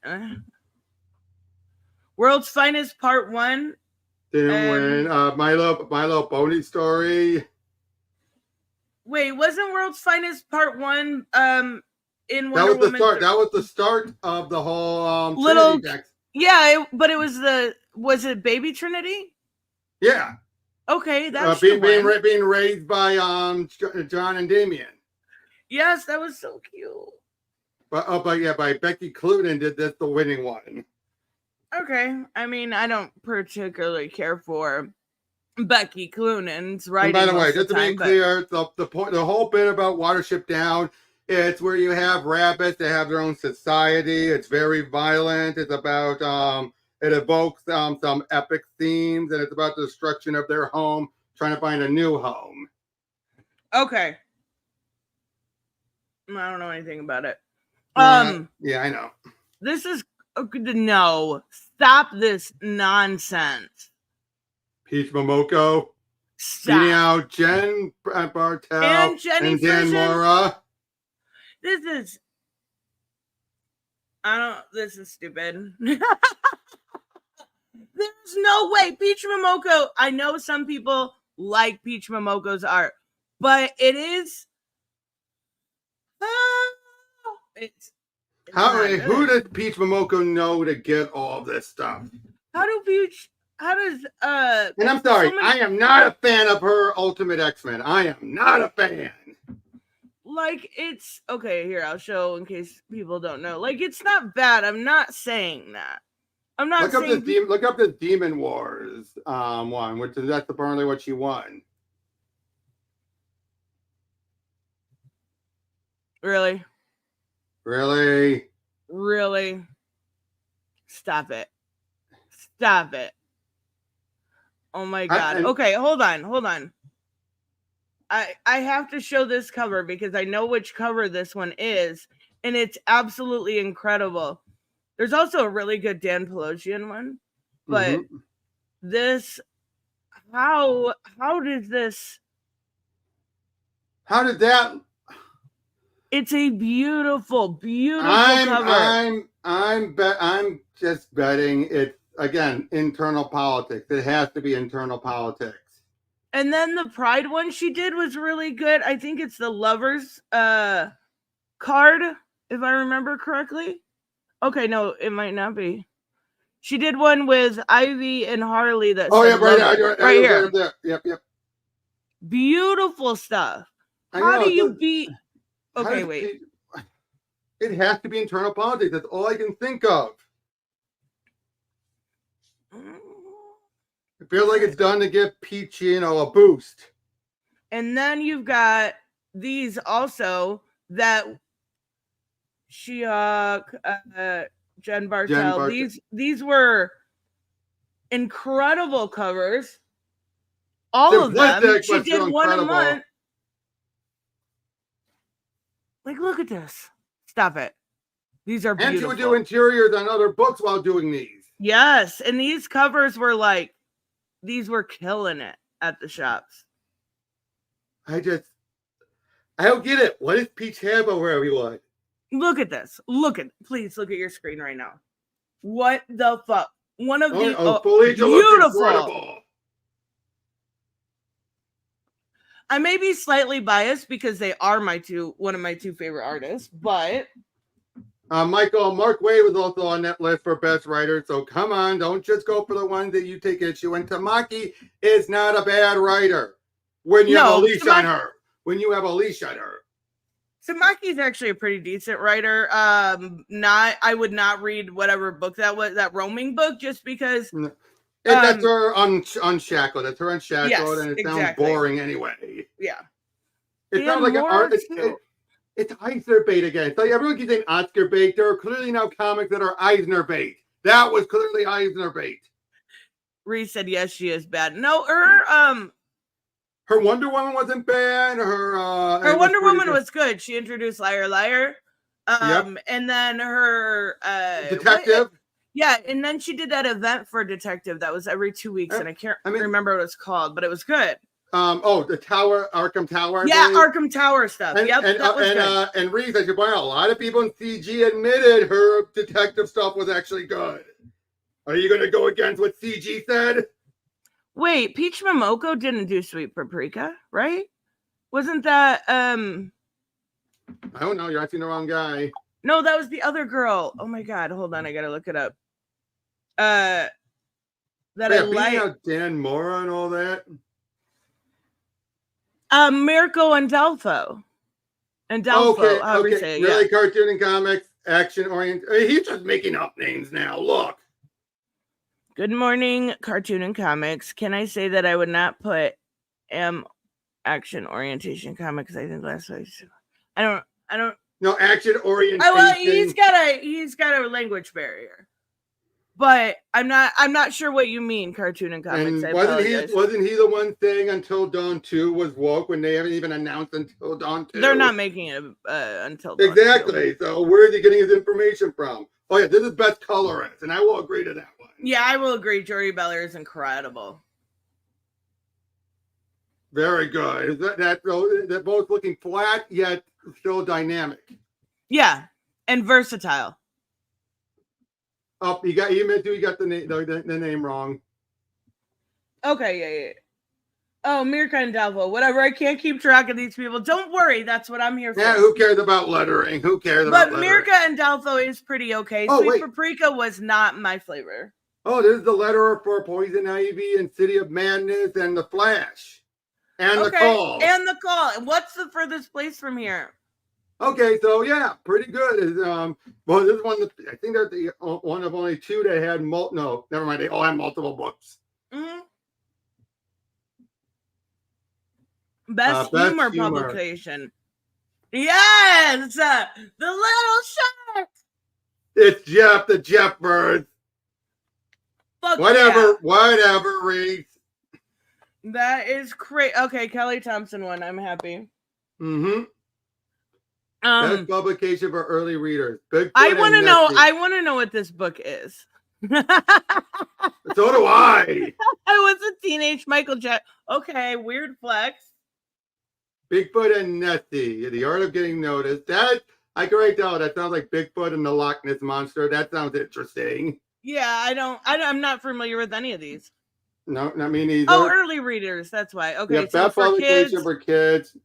World's Finest Part 1. Didn't win. My Little Pony Story. Wait, wasn't World's Finest Part 1 in Wonder Woman? That was the start of the whole little Trinity deck. Yeah, but it was it Baby Trinity? Yeah. Okay, that's being raised by John and Damien. Yes, that was so cute. But by Becky Cloonan did this the winning one. Okay, I mean, I don't particularly care for Becky Cloonan's writing. And by the way, just to be clear, the whole bit about Watership Down, it's where you have rabbits. They have their own society. It's very violent. It's about it evokes some epic themes, and it's about the destruction of their home, trying to find a new home. Okay. I don't know anything about it. Yeah, I know. This is no. Stop this nonsense. Peach Momoko. Stop. Beating out Jen Bartel and Jenny and Dan Mora. This is stupid. There's no way. Peach Momoko, I know some people like Peach Momoko's art, but it is who did Peach Momoko know to get all this stuff? How does and I'm sorry, I am not a fan of her Ultimate X-Men. I am not a fan. Like, it's okay, here I'll show in case people don't know. Like, it's not bad. I'm not saying that. I'm not saying look up the Demon Wars one, which is that's apparently what she won. Really? Really? Really? Stop it. Stop it. Oh my God. Okay, hold on. I have to show this cover because I know which cover this one is, and it's absolutely incredible. There's also a really good Dan Pelosian one, but this, how did this? How did that? It's a beautiful cover. I'm just betting it's again internal politics. It has to be internal politics. And then the Pride one she did was really good. I think it's the Lovers card, if I remember correctly. Okay, no, it might not be. She did one with Ivy and Harley that right here. There. Yep. Beautiful stuff. How do you beat? Okay, wait. It has to be internal politics. That's all I can think of. It feels like it's done to give Peach, a boost. And then you've got these also that She-Hulk, Jen Bartel. These were incredible covers. All of them. She did one a month. Like, look at this. Stop it. These are beautiful. And she would do interiors on other books while doing these. Yes, and these covers were like, these were killing it at the shops. I don't get it. What does Peach have over everyone? Look at this. Please look at your screen right now. What the fuck? One of the beautiful. I may be slightly biased because they are one of my two favorite artists, but Mark Waid was also on that list for best writer. So come on, don't just go for the ones that you take issue. And Tamaki is not a bad writer when you have a leash on her. When you have a leash on her. Tamaki's actually a pretty decent writer. I would not read whatever book that was, that roaming book, just because. That's her unshackled. That's her unshackled, yes, and it sounds boring anyway. Yeah. It sounds like an art. It's Eisner bait again. It's like everyone keeps saying Oscar bait. There are clearly now comics that are Eisner bait. That was clearly Eisner bait. Reese said yes, she is bad. No, her Wonder Woman wasn't bad. Her Wonder Woman was good. She introduced Liar Liar. And then her Detective. Yeah, and then she did that event for Detective that was every 2 weeks, and I can't remember what it was called, but it was good. The Tower, Arkham Tower. Yeah, Arkham Tower stuff. That was good. And Reese, I should point out, a lot of people in CG admitted her detective stuff was actually good. Are you going to go against what CG said? Wait, Peach Momoko didn't do Sweet Paprika, right? Wasn't that I don't know. You're asking the wrong guy. No, that was the other girl. Oh my God, hold on, I gotta look it up. I like Dan Mora and all that. Mirko Andolfo. Okay. Say, really, yeah. Cartoon and comics, action oriented. He's just making up names now. Look. Good morning, Cartoon and Comics. Can I say that I would not put action orientation comics? I think last week. I don't. No, action orientation. Well, he's got a language barrier. But I'm not sure what you mean, Cartoon and Comics. And wasn't he the one saying Until Dawn 2 was woke when they haven't even announced Until Dawn 2? They're not making it Until Dawn 2. Exactly. So where is he getting his information from? Oh yeah, this is best colorist, and I will agree to that one. Yeah, I will agree. Jordy Beller is incredible. Very good. They're both looking flat yet still dynamic. Yeah, and versatile. Oh, you got the name wrong. Okay, yeah. Oh, Mirka and Dalvo, whatever. I can't keep track of these people. Don't worry, that's what I'm here for. Yeah, who cares about lettering? Who cares about lettering? But Mirka and Dalvo is pretty okay. Sweet Paprika was not my flavor. Oh, this is the letterer for Poison Ivy and City of Madness and The Flash. And The Call. And The Call. And what's the furthest place from here? Okay, so yeah, pretty good. This is one. I think they're the one of only two that had no, never mind. They all have multiple books. Mm-hmm. Best humor publication. Yes, the little shark. It's Jeff, the Jeff Bird. Fuck Whatever, yeah. Reese. That is great. Okay, Kelly Thompson one. I'm happy. Mm-hmm. Best publication for early readers. Bigfoot I want to know. Nessie. I want to know what this book is. So do I. I was a teenage Michael Jackson. Okay, weird flex. Bigfoot and Nessie, The Art of Getting Noticed. That I can write down. That sounds like Bigfoot and the Loch Ness Monster. That sounds interesting. Yeah, I'm not familiar with any of these. No, not me neither. Oh, early readers. That's why. Okay, yeah, so best publication for kids.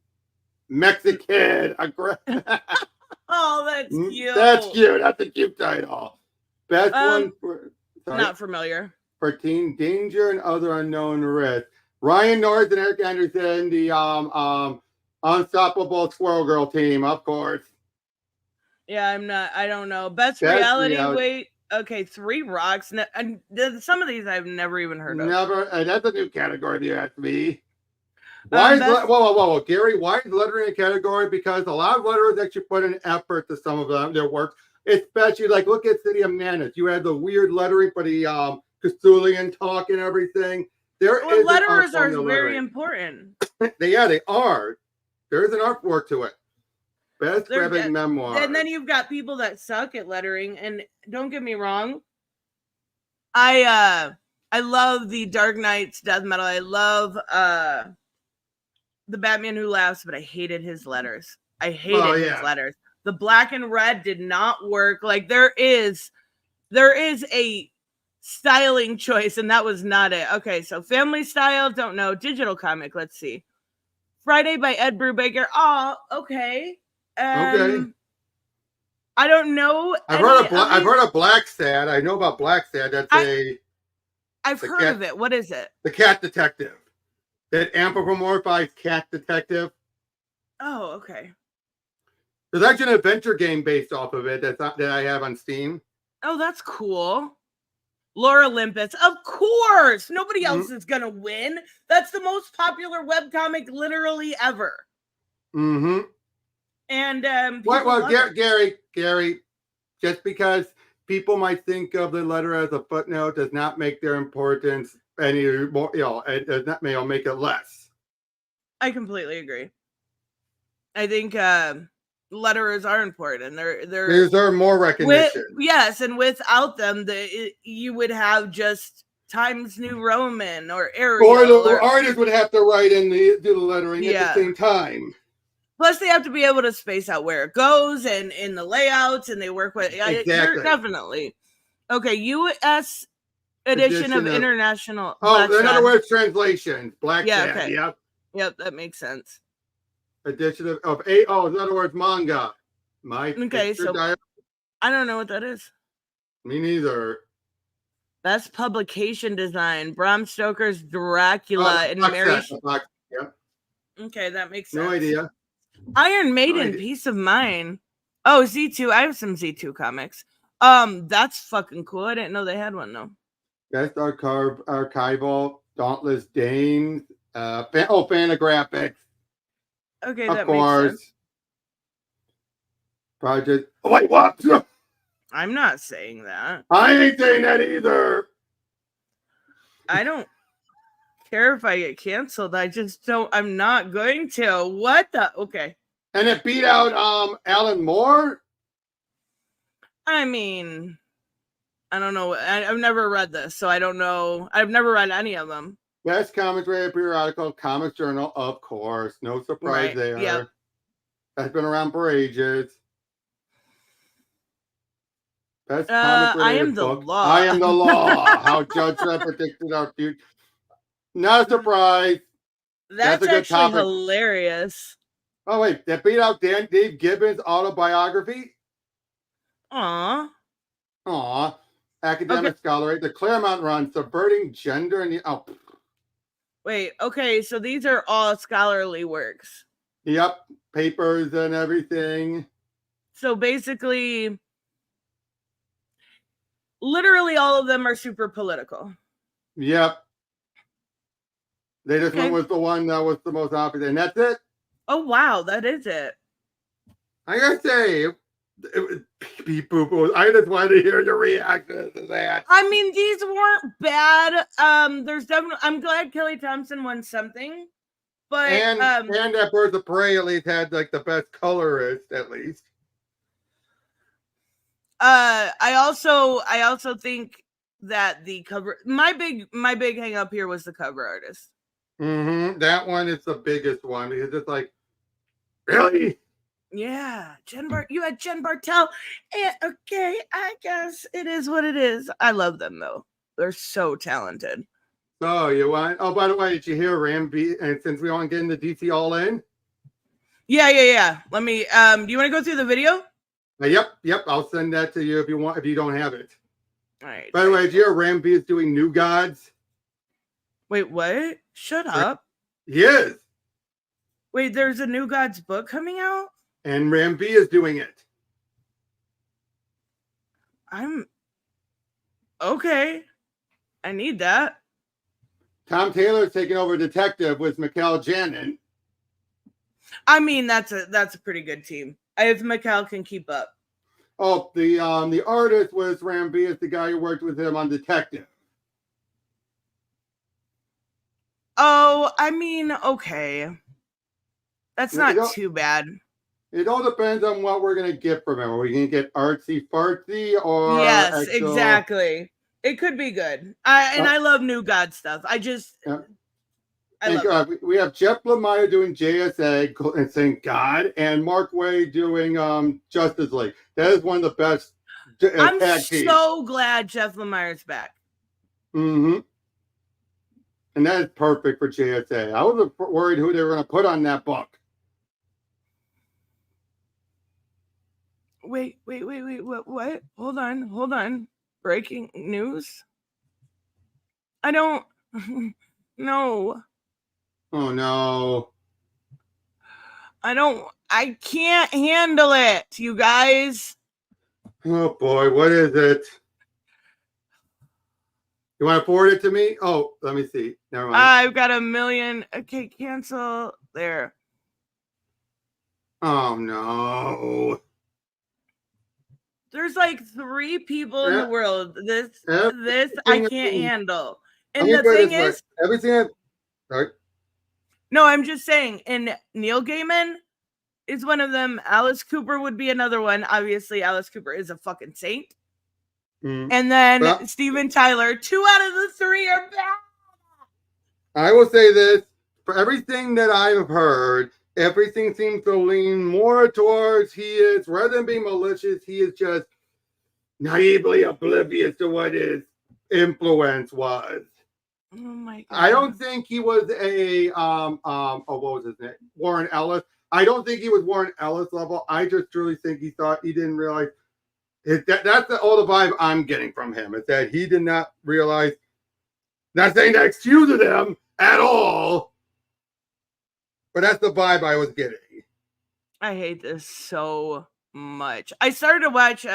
Mexican. Oh, that's cute. That's cute. That's a cute title. Best one for not familiar. For Teen Danger and Other Unknown Risks. Ryan North and Eric Anderson, the Unstoppable Squirrel Girl team, of course. Yeah, I don't know. Best reality. Wait. Okay, 3 Rocks. And some of these I've never even heard of. Never. That's a new category if you ask me. Why is whoa, Gary? Why is lettering a category? Because a lot of letterers actually put an effort to some of their work, especially like look at City of Madness. You had the weird lettering for the Cthulhian talk and everything. Letterers are very important. they are. There's an artwork to it. Best graphic memoir. And then you've got people that suck at lettering. And don't get me wrong, I love the Dark Knight's death metal. I love the Batman Who Laughs, but I hated his letters. I hated his letters. The black and red did not work. Like there is a styling choice, and that was not it. Okay, so family style, don't know. Digital comic, let's see. Friday by Ed Brubaker. Oh, okay. Okay. I don't know. I've heard of Black Sad. I know about Black Sad. I've heard of it. What is it? The Cat Detective. That anthropomorphized cat detective. Oh, okay. There's actually an adventure game based off of it that I have on Steam. Oh, that's cool. Laura Olympus. Of course. Nobody else is going to win. That's the most popular webcomic literally ever. Mm-hmm. And Gary, just because people might think of the letter as a footnote does not make their importance any more, it does not make it less. I completely agree. I think letterers are important. They deserve more recognition. Yes, and without them, you would have just Times New Roman or Arial. Or the artist would have to write in do the lettering at the same time. Plus, they have to be able to space out where it goes and in the layouts, and they work with exactly. Definitely. Okay, U.S. edition of International. In other words, translation. Black Sad. Okay. Yep. Yep, that makes sense. Edition of in other words, manga. So I don't know what that is. Me neither. Best publication design: Bram Stoker's Dracula and Mary. Yep. Okay, that makes sense. No idea. Iron Maiden, Peace of Mind. Oh, Z2. I have some Z2 comics. That's fucking cool. I didn't know they had one though. Best archival, Dauntless Danes. Fantagraphics. Okay, of that course. Makes sense. Project. Oh, wait, what? I'm not saying that. I ain't saying that either. I don't care if I get canceled. I just don't. I'm not going to. What the? Okay. And it beat out Alan Moore. I mean, I don't know. I've never read this, so I don't know. I've never read any of them. Best comics rated periodical, Comics Journal, of course. No surprise there. Yep. That's been around for ages. Best comic rated I am book. the law. I am the law. How Judge Dredd predicted our future. Not a surprise. That's a good actually topic. Hilarious. Oh wait, that beat out Dave Gibbons' autobiography. Aww. Academic scholarly. The Claremont Run, Subverting Gender and the Wait, okay, so these are all scholarly works. Yep, papers and everything. So basically, literally all of them are super political. Yep. This one was the one that was the most obvious, and that's it. Oh, wow, that is it. I gotta say, it was beep boo. I just wanted to hear your reaction to that. I mean, these weren't bad. There's definitely. I'm glad Kelly Thompson won something, but And that Birds of Prey at least had like the best colorist at least. I also think that the cover. My big hang up here was the cover artist. Mm-hmm. That one is the biggest one because it's like, really? Yeah, you had Jen Bartel. And, okay, I guess it is what it is. I love them though. They're so talented. So you want? Oh, by the way, did you hear Ramby? And since we want to get into DC All In, yeah. Let me. Do you want to go through the video? Yep. I'll send that to you if you want. If you don't have it. All right. By the way, did you hear Ramby is doing New Gods? Wait, what? Shut up. He is. Wait, there's a New Gods book coming out? And Ramby is doing it. I'm okay. I need that. Tom Taylor's taking over Detective with Mikhail Janin. I mean, that's a pretty good team. If Mikhail can keep up. Oh, the artist was Ramby, is the guy who worked with him on Detective. Oh, I mean, okay. That's not too bad. It all depends on what we're gonna get from him. Are we gonna get artsy fartsy or yes, exactly. It could be good. I love New God stuff. I just we have Jeff Lemire doing JSA and saying God, and Mark Waid doing Justice League. That is one of the best. I'm so glad Jeff Lemire's back. Mm-hmm. And that is perfect for JSA. I was worried who they were going to put on that book. Wait. What? Hold on. Breaking news? I don't. No. Oh, no. I can't handle it, you guys. Oh, boy. What is it? You want to forward it to me? Oh, let me see. Never mind. I've got 1 million. Okay, cancel. There. Oh, no. There's like 3 people in the world. This I can't handle. And the thing is, everything. Sorry. No, I'm just saying. And Neil Gaiman is one of them. Alice Cooper would be another one. Obviously, Alice Cooper is a fucking saint. And then Steven Tyler. 2 out of the 3 are bad. I will say this: for everything that I've heard, everything seems to lean more towards he is, rather than being malicious, he is just naively oblivious to what his influence was. Oh my God. I don't think he was a what was his name? Warren Ellis. I don't think he was Warren Ellis level. I just truly think he didn't realize that's all the vibe I'm getting from him, is that he did not realize, not saying that excuses him at all, but that's the vibe I was getting. I hate this so much. I started to watch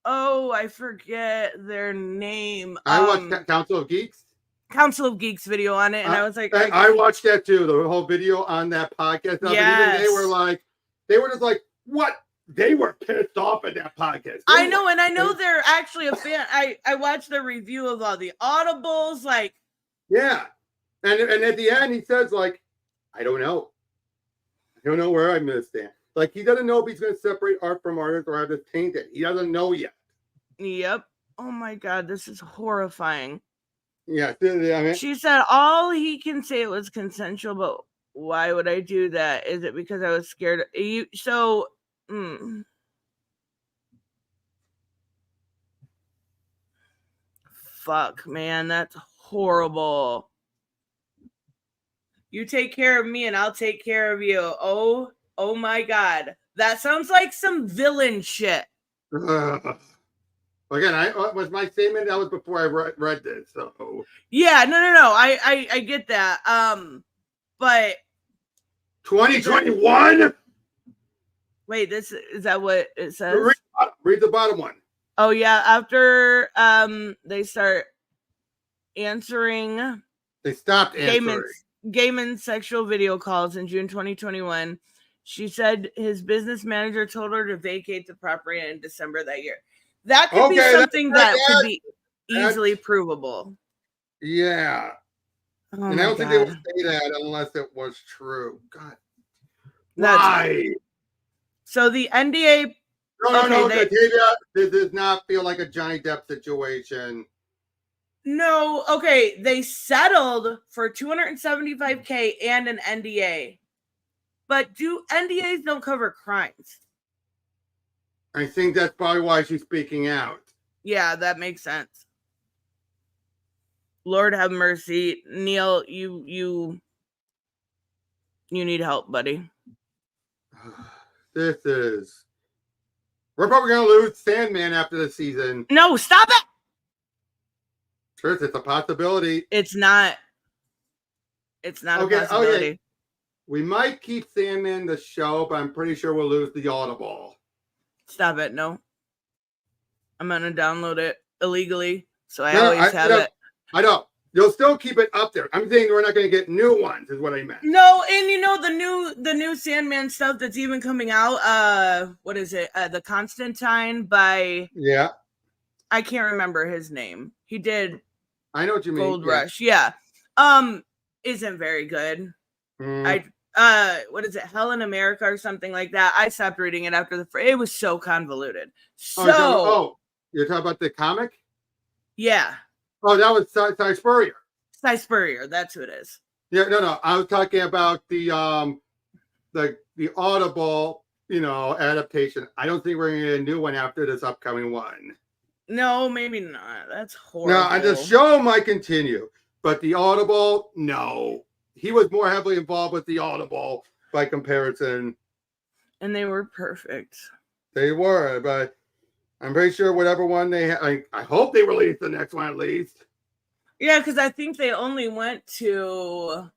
I forget their name. I watched Council of Geeks. Council of Geeks video on it, and I was like, I watched that too, the whole video on that podcast. Yes. And even they were just like, what? They were pissed off at that podcast. I know they're actually a fan. I watched the review of all the audibles, like, yeah, and at the end he says, like, I don't know where I'm gonna stand. Like, he doesn't know if he's gonna separate art from artist or have it tainted. He doesn't know yet. Yep. Oh my God, this is horrifying. Yeah, I mean, she said all he can say it was consensual, but why would I do that? Is it because I was scared? Fuck, man, that's horrible. You take care of me and I'll take care of you. Oh my God. That sounds like some villain shit. Again, I was my statement. That was before I read this. So yeah, no. I get that. But 2021. Wait, is that what it says? Read the bottom one. Oh yeah, after they start answering. They stopped answering. Gaiman's sexual video calls in June 2021. She said his business manager told her to vacate the property in December that year. That could be something that could be easily provable. Yeah. Oh and I don't think they would say that unless it was true. God. Why? So the NDA. No, this does not feel like a Johnny Depp situation. No, okay. They settled for $275K and an NDA. But NDAs don't cover crimes? I think that's probably why she's speaking out. Yeah, that makes sense. Lord have mercy. Neil, you need help, buddy. We're probably going to lose Sandman after the season. No, stop it! Sure, it's a possibility. It's not a possibility. Okay. We might keep Sandman the show, but I'm pretty sure we'll lose the Audible. Stop it. No. I'm going to download it illegally, so I always have it. I know. You'll still keep it up there. I'm saying we're not going to get new ones, is what I meant. No, and the new Sandman stuff that's even coming out, what is it? The Constantine by... Yeah. I can't remember his name. He did... I know what you mean. Gold Rush, yeah. Isn't very good. What is it? Hell in America or something like that. I stopped reading it after it was so convoluted. You're talking about the comic? Yeah. Oh, that was Cy Spurrier. Cy Spurrier, that's who it is. Yeah, no. I was talking about the Audible, adaptation. I don't think we're going to get a new one after this upcoming one. No, maybe not. That's horrible. No, and the show might continue, but the Audible, no. He was more heavily involved with the Audible by comparison. And they were perfect. They were, but I'm pretty sure whatever one they had, I hope they release the next one at least. Yeah, because I think they only went to...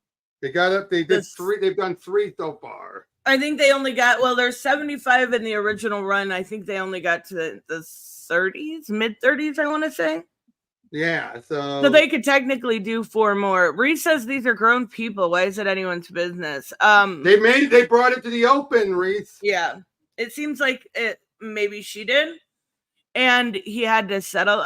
They did 3. They've done 3 so far. I think they only got, there's 75 in the original run. I think they only got to the 30s, mid-30s, I want to say. Yeah, so they could technically do 4 more. Reese says these are grown people. Why is it anyone's business? They brought it to the open, Reese. Yeah. It seems like maybe she did. And he had to settle.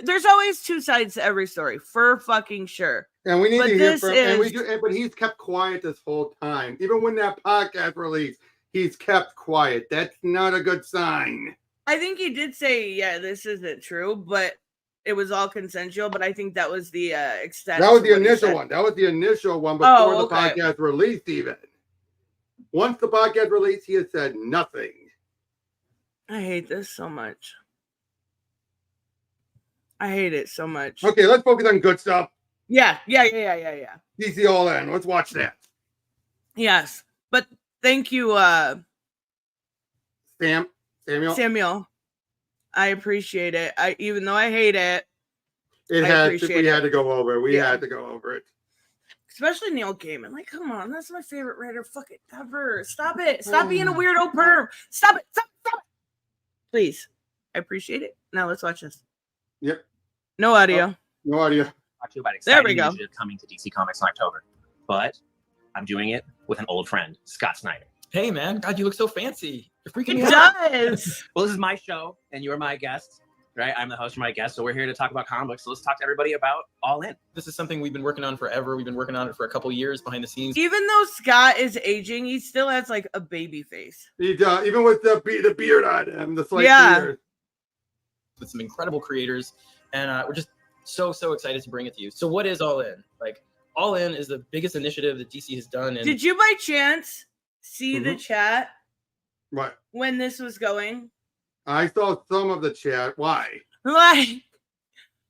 There's always 2 sides to every story, for fucking sure. And we need to hear from him. But he's kept quiet this whole time. Even when that podcast released, he's kept quiet. That's not a good sign. I think he did say, yeah, this isn't true, but it was all consensual. But I think that was the extent. That was the initial one. That was the initial one before the podcast released even. Once the podcast released, he had said nothing. I hate this so much. I hate it so much. Okay, let's focus on good stuff. Yeah. DC All In. Let's watch that. Yes. But thank you, Samuel. I appreciate it. Even though I hate it. We had to go over it. We had to go over it. Especially Neil Gaiman. Like, come on, that's my favorite writer fucking ever. Stop it. Stop being a weirdo perm. Stop it. Stop it. Please. I appreciate it. Now let's watch this. Yep. No audio. No audio. Talk to you about exciting initiative coming to DC Comics in October. But I'm doing it with an old friend, Scott Snyder. Hey, man. God, you look so fancy. You're freaking me out. It does. Well, this is my show, and you're my guest, right? I'm the host for my guest, so we're here to talk about comics. So let's talk to everybody about All In. This is something we've been working on forever. We've been working on it for a couple years behind the scenes. Even though Scott is aging, he still has like a baby face. He does, even with the beard on him, the slight beard. With some incredible creators, and we're just so excited to bring it to you. So what is All In? Like, All In is the biggest initiative that DC has done. And did you by chance see the chat? What? When this was going? I saw some of the chat. Why? Like,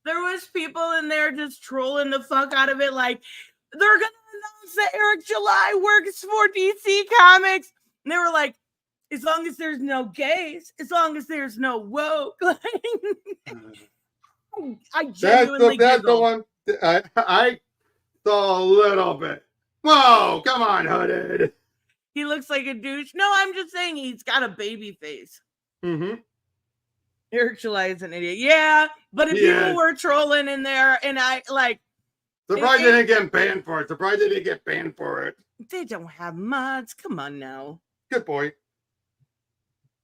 there was people in there just trolling the fuck out of it. Like, they're going to announce that Eric July works for DC Comics. And they were like, as long as there's no gays, as long as there's no woke. I genuinely that's the one. I saw a little bit. Whoa, come on, Hooded. He looks like a douche. No, I'm just saying he's got a baby face. Mm-hmm. Eric July is an idiot. Yeah, but if people were trolling in there, and I like... Surprised they didn't get banned for it. They don't have mods. Come on now. Good point.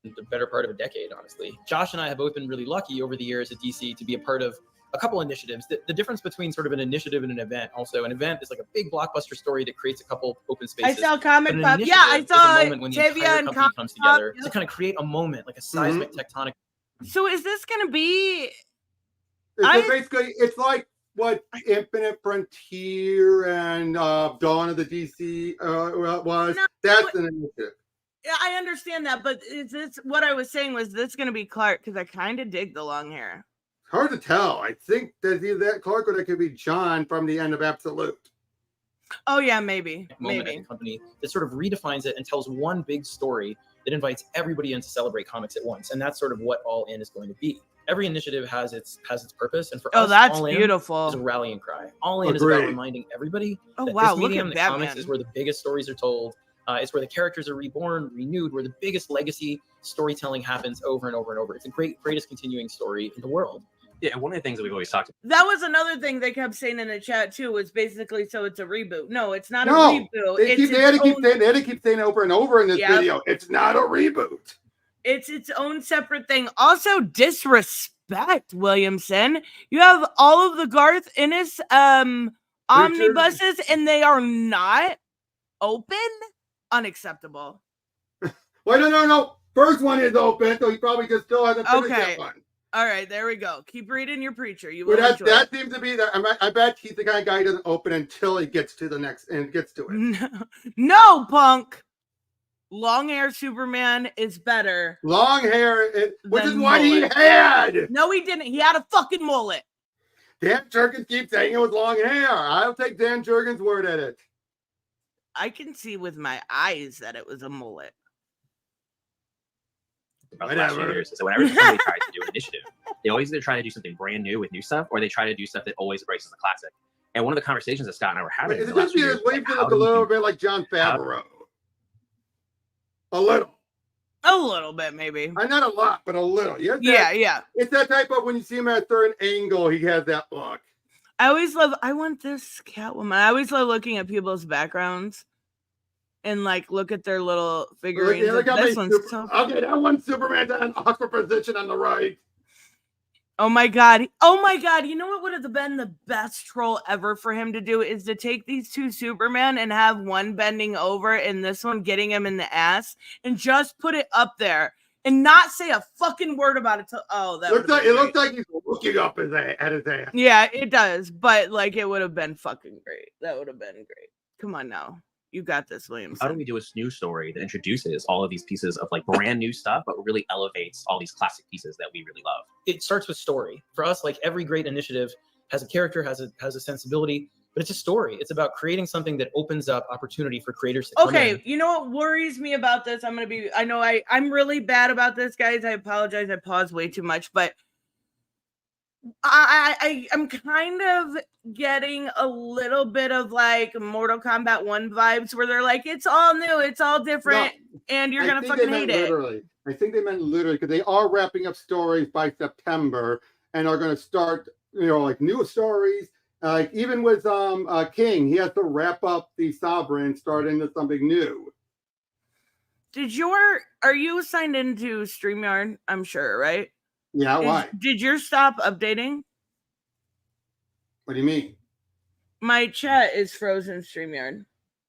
The better part of a decade, honestly. Josh and I have both been really lucky over the years at DC to be a part of a couple initiatives. The difference between sort of an initiative and an event, also an event is like a big blockbuster story that creates a couple open spaces. I saw Comic But an Pop. Yeah, I initiative is a saw moment when the Tavia entire and company Comic comes Pop. together Yeah. to kind of create a moment, like a seismic tectonic. So is this going to be? Basically, it's like what Infinite Frontier and Dawn of the DC was. No, That's an initiative. Yeah, I understand that, but is this what I was saying? Was this going to be Clark? Because I kind of dig the long hair. Hard to tell. I think that either that Clark or that could be John from the end of Absolute. Oh yeah, maybe. Moment at the company that sort of redefines it and tells one big story that invites everybody in to celebrate comics at once, and that's sort of what All In is going to be. Every initiative has its purpose, and for us, that's All In beautiful. is a rallying cry. All In is about reminding everybody that wow, this medium, look at the Batman. comics, is where the biggest stories are told. It's where the characters are reborn, renewed, where the biggest legacy storytelling happens over and over and over. It's the greatest continuing story in the world. Yeah, one of the things that we've always talked about. That was another thing they kept saying in the chat too, was basically, so it's a reboot. No, it's not a reboot. They had to keep saying over and over in this video. It's not a reboot. It's its own separate thing. Also, disrespect, Williamson. You have all of the Garth Ennis omnibuses, and they are not open. Unacceptable. Well, no. First one is open, so he probably just still hasn't finished that one. All right, there we go. Keep reading your preacher. You will. But that seems to be that. I bet he's the kind of guy who doesn't open until he gets to the next and gets to it. No, punk. Long hair Superman is better. Long hair, which is what he had. No, he didn't. He had a fucking mullet. Dan Jurgens keeps saying it was long hair. I'll take Dan Jurgens' word at it. I can see with my eyes that it was a mullet. About the last few years, so whenever somebody tries to do an initiative, they always either try to do something brand new with new stuff, or they try to do stuff that always embraces the classic. And one of the conversations that Scott and I were having, is it just be a little bit like John Favreau? A little bit, maybe. Not a lot, but a little. Yeah. It's that type of when you see him at a certain angle, he has that look. I want this Catwoman. I always love looking at people's backgrounds and look at their little figurines. Okay, that one's Superman's on awkward position on the right. Oh my god. You know what would have been the best troll ever for him to do is to take these two Superman and have one bending over and this one getting him in the ass and just put it up there and not say a fucking word about it. It looks like he's looking up at his ass. Yeah, it does. But it would have been fucking great. That would have been great. Come on now. You got this, Williamson. How do we do a new story that introduces all of these pieces of brand new stuff, but really elevates all these classic pieces that we really love? It starts with story. For us, every great initiative has a character, has a sensibility, but it's a story. It's about creating something that opens up opportunity for creators to come in. You know what worries me about this? I'm really bad about this, guys. I apologize. I paused way too much, but I'm kind of getting a little bit of Mortal Kombat 1 vibes where they're it's all new, it's all different, and you're gonna fucking hate it. I think they meant literally because they are wrapping up stories by September and are going to start, new stories. Even with King, he has to wrap up the Sovereign, start into something new. Are you signed into StreamYard? I'm sure, right? Yeah, why? Did yours stop updating? What do you mean? My chat is frozen StreamYard.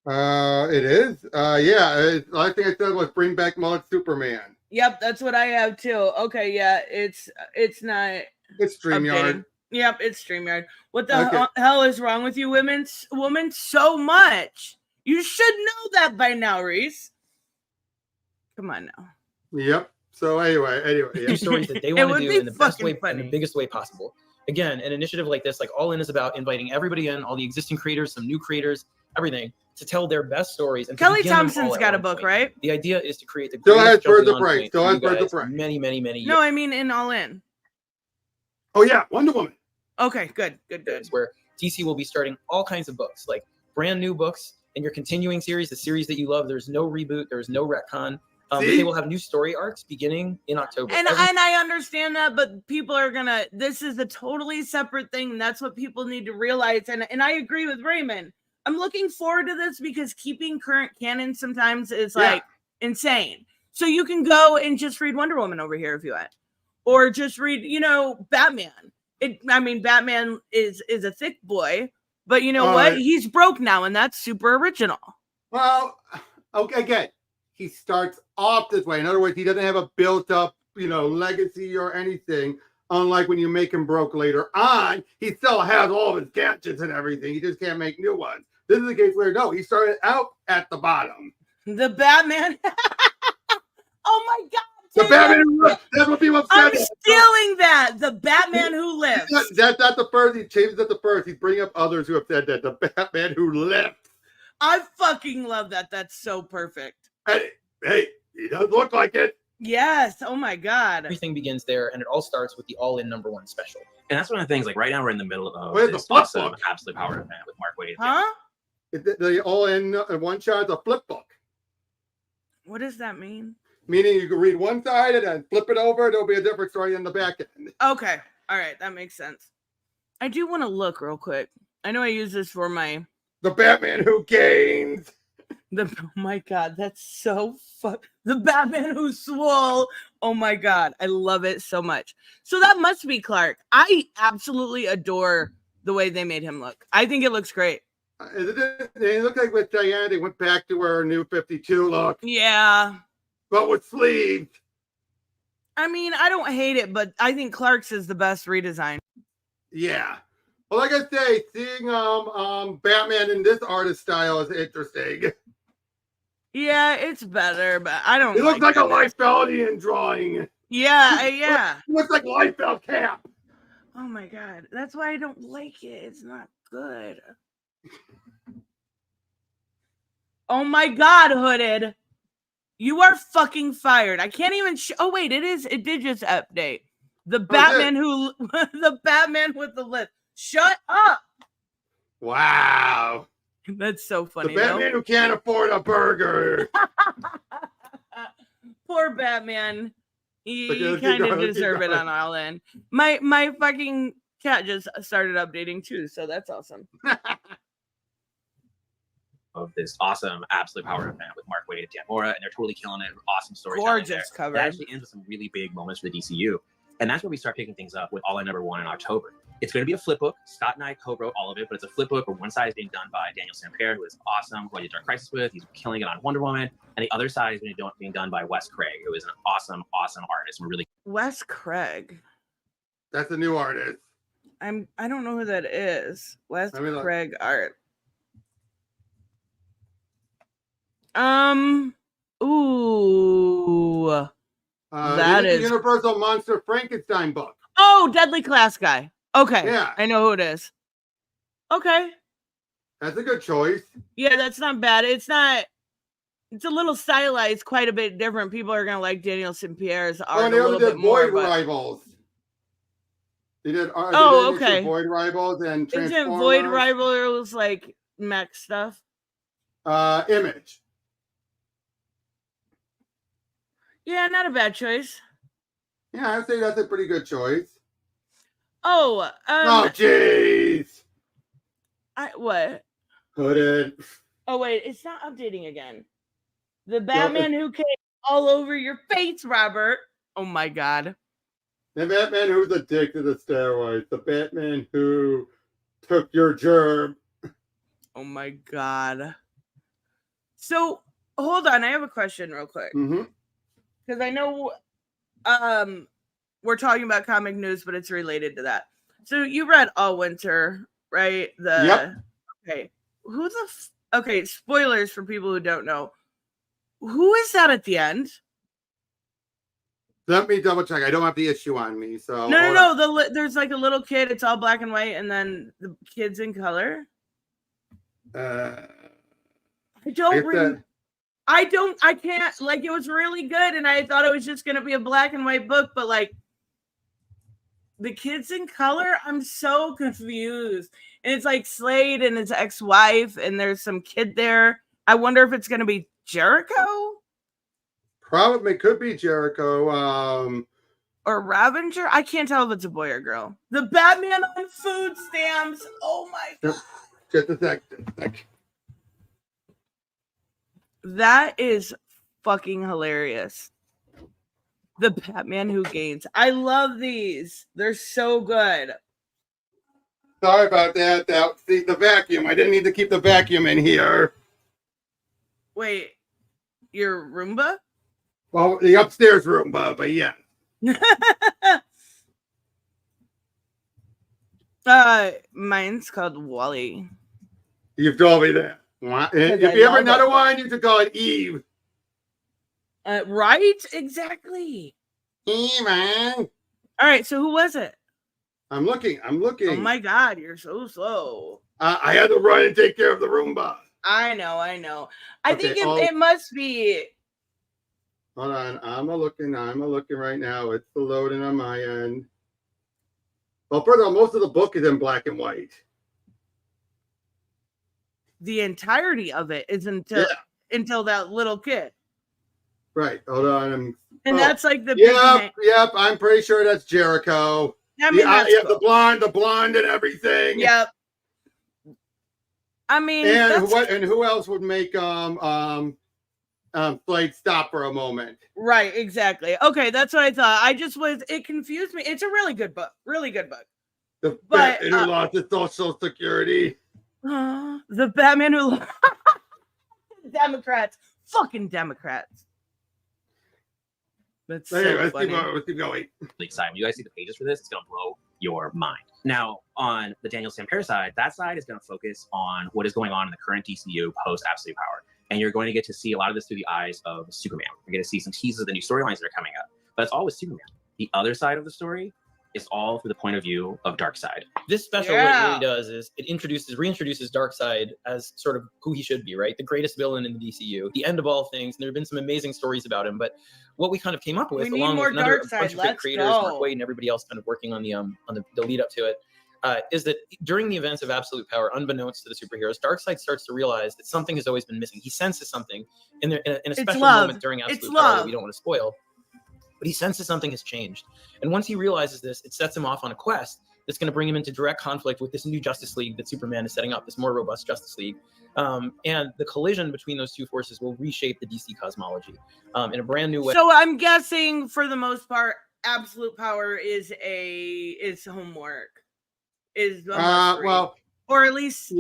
It is? Yeah. Last thing I said was bring back Mullet Superman. Yep, that's what I have too. Okay, yeah, it's not. It's StreamYard. Updating. Yep, it's StreamYard. What the hell is wrong with you women so much? You should know that by now, Reese. Come on now. Yep. So anyway, yeah. Stories that they want to do in the best way, in the biggest way possible. Again, an initiative like this, All In, is about inviting everybody in, all the existing creators, some new creators, everything, to tell their best stories. And Kelly Thompson's got a book, right? The idea is to create the Still has Birds of Prey. Still has Birds of Prey. Many years. No, I mean in All In. Oh yeah, Wonder Woman. Okay, good. Where DC will be starting all kinds of books, brand new books in your continuing series, the series that you love. There's no reboot. There's no retcon. But they will have new story arcs beginning in October. And I understand that, but people are this is a totally separate thing. And that's what people need to realize. And I agree with Raymond. I'm looking forward to this because keeping current canon sometimes is insane. So you can go and just read Wonder Woman over here if you want, or just read, Batman. Batman is a thick boy, but you know what? He's broke now, and that's super original. Well, okay, again, he starts off this way. In other words, he doesn't have a built-up, legacy or anything. Unlike when you make him broke later on, he still has all of his gadgets and everything. He just can't make new ones. This is the case where, no, he started out at the bottom. The Batman. Oh my God. The Batman who lives. That's what people have said. I'm stealing that. The Batman who lives. That's not the first. He changes it the first. He's bringing up others who have said that. The Batman who lives. I fucking love that. That's so perfect. Hey, he does look like it. Yes. Oh my God. Everything begins there, and it all starts with the all-in #1 special. And that's one of the things. Like right now, we're in the middle of this flip awesome book? Absolute Power event with Mark Waid. Huh? The all-in one shot is a flip book. What does that mean? Meaning you can read one side and then flip it over. There'll be a different story in the back end. Okay. All right. That makes sense. I do want to look real quick. I know I use this for my... The Batman who gains. Oh my God. That's so fun. The Batman who swole. Oh my God. I love it so much. So that must be Clark. I absolutely adore the way they made him look. I think it looks great. They look like with Diana, they went back to her new 52 look. Yeah. But with sleeves. I mean, I don't hate it, but I think Clark's is the best redesign. Yeah. Well, like I say, seeing Batman in this artist style is interesting. Yeah, it's better, but I don't. He looks like a Liefeldian drawing. Yeah, yeah. He looks like Liefeld Cap. Oh my God, that's why I don't like it. It's not good. Oh my God, Hooded. You are fucking fired. I can't even oh wait, it did just update. The Batman the Batman with the lip. Shut up. Wow. That's so funny. The Batman who can't afford a burger. Poor Batman. You kind of deserve it on all in. My fucking cat just started updating too, so that's awesome. Of this awesome Absolute Power event with Mark Waid and Dan Mora, and they're totally killing it. Awesome story. Gorgeous cover. It actually ends with some really big moments for the DCU. And that's where we start picking things up with All In #1 in October. It's going to be a flip book. Scott and I co-wrote all of it, but it's a flip book where one side is being done by Daniel Sampere, who is awesome, who I did Dark Crisis with. He's killing it on Wonder Woman. And the other side is being done by Wes Craig, who is an awesome, awesome artist. We're really Wes Craig. That's a new artist. I don't know who that is. Wes Craig art. Ooh. That is the Universal Monster Frankenstein book. Oh, Deadly Class guy. Okay. Yeah. I know who it is. Okay. That's a good choice. Yeah, that's not bad. It's a little stylized, quite a bit different. People are gonna like Daniel Sampiere's art a little bit more. Void Rivals. They did okay. Void Rivals and Transformers. Isn't Void Rivals like mech stuff? Image. Yeah, not a bad choice. Yeah, I'd say that's a pretty good choice. Oh, oh, jeez. What? Hooded. Oh, wait, it's not updating again. The Batman who came all over your face, Robert. Oh, my God. The Batman who's addicted to steroids. The Batman who took your germ. Oh, my God. So, hold on. I have a question real quick. Mm-hmm. Because I know we're talking about comic news, but it's related to that. So you read All Winter, right? Yep. Okay. Okay, spoilers for people who don't know. Who is that at the end? Let me double check. I don't have the issue on me, so no. There's like a little kid. It's all black and white, and then the kid's in color. I can't, like, it was really good, and I thought it was just going to be a black and white book, but, like, the kid's in color? I'm so confused. And it's, like, Slade and his ex-wife, and there's some kid there. I wonder if it's going to be Jericho? Probably could be Jericho. Or Ravenger? I can't tell if it's a boy or girl. The Batman on food stamps! Oh, my God. Just a sec. That is fucking hilarious. The Batman Who Gains. I love these. They're so good. Sorry about that. See, the vacuum. I didn't need to keep the vacuum in here. Wait, your Roomba? Well, the upstairs room, but yeah. Mine's called Wally. You've told me that. If you ever another one, you should call it Eve. Right? Exactly. Eve, man. All right, so who was it? I'm looking. Oh my God, you're so slow. I had to run and take care of the Roomba. I know. I think it must be. Hold on. I'm a looking right now. It's the loading on my end. Well, first of all, most of the book is in black and white. The entirety of it is until that little kid. Right. Hold on. That's like the Yep. I'm pretty sure that's Jericho. I mean, cool. the blonde and everything. Yep. I mean, and who else would make Blade stop for a moment? Right, exactly. Okay, that's what I thought. It confused me. It's a really good book. The Batman who lost his Social Security. The Batman who lost Democrats. Fucking Democrats. That's so funny. Let's keep going. Excited. You guys see the pages for this? It's gonna blow your mind. Now, on the Daniel Sampere side, that side is going to focus on what is going on in the current DCU post Absolute Power. And you're going to get to see a lot of this through the eyes of Superman. You're going to see some teasers of the new storylines that are coming up. But it's all with Superman. The other side of the story is all through the point of view of Darkseid. This special, what it really does is it reintroduces Darkseid as sort of who he should be, right? The greatest villain in the DCU, the end of all things. And there have been some amazing stories about him. But what we kind of came up with, along with a bunch of great creators, Mark Waid and everybody else kind of working on the lead up to it, is that during the events of Absolute Power, unbeknownst to the superheroes, Darkseid starts to realize that something has always been missing. He senses something in a special moment during Absolute Power that we don't want to spoil. But he senses something has changed. And once he realizes this, it sets him off on a quest that's going to bring him into direct conflict with this new Justice League that Superman is setting up, this more robust Justice League. And the collision between those two forces will reshape the DC cosmology in a brand new way. So I'm guessing, for the most part, Absolute Power is homework. Or at least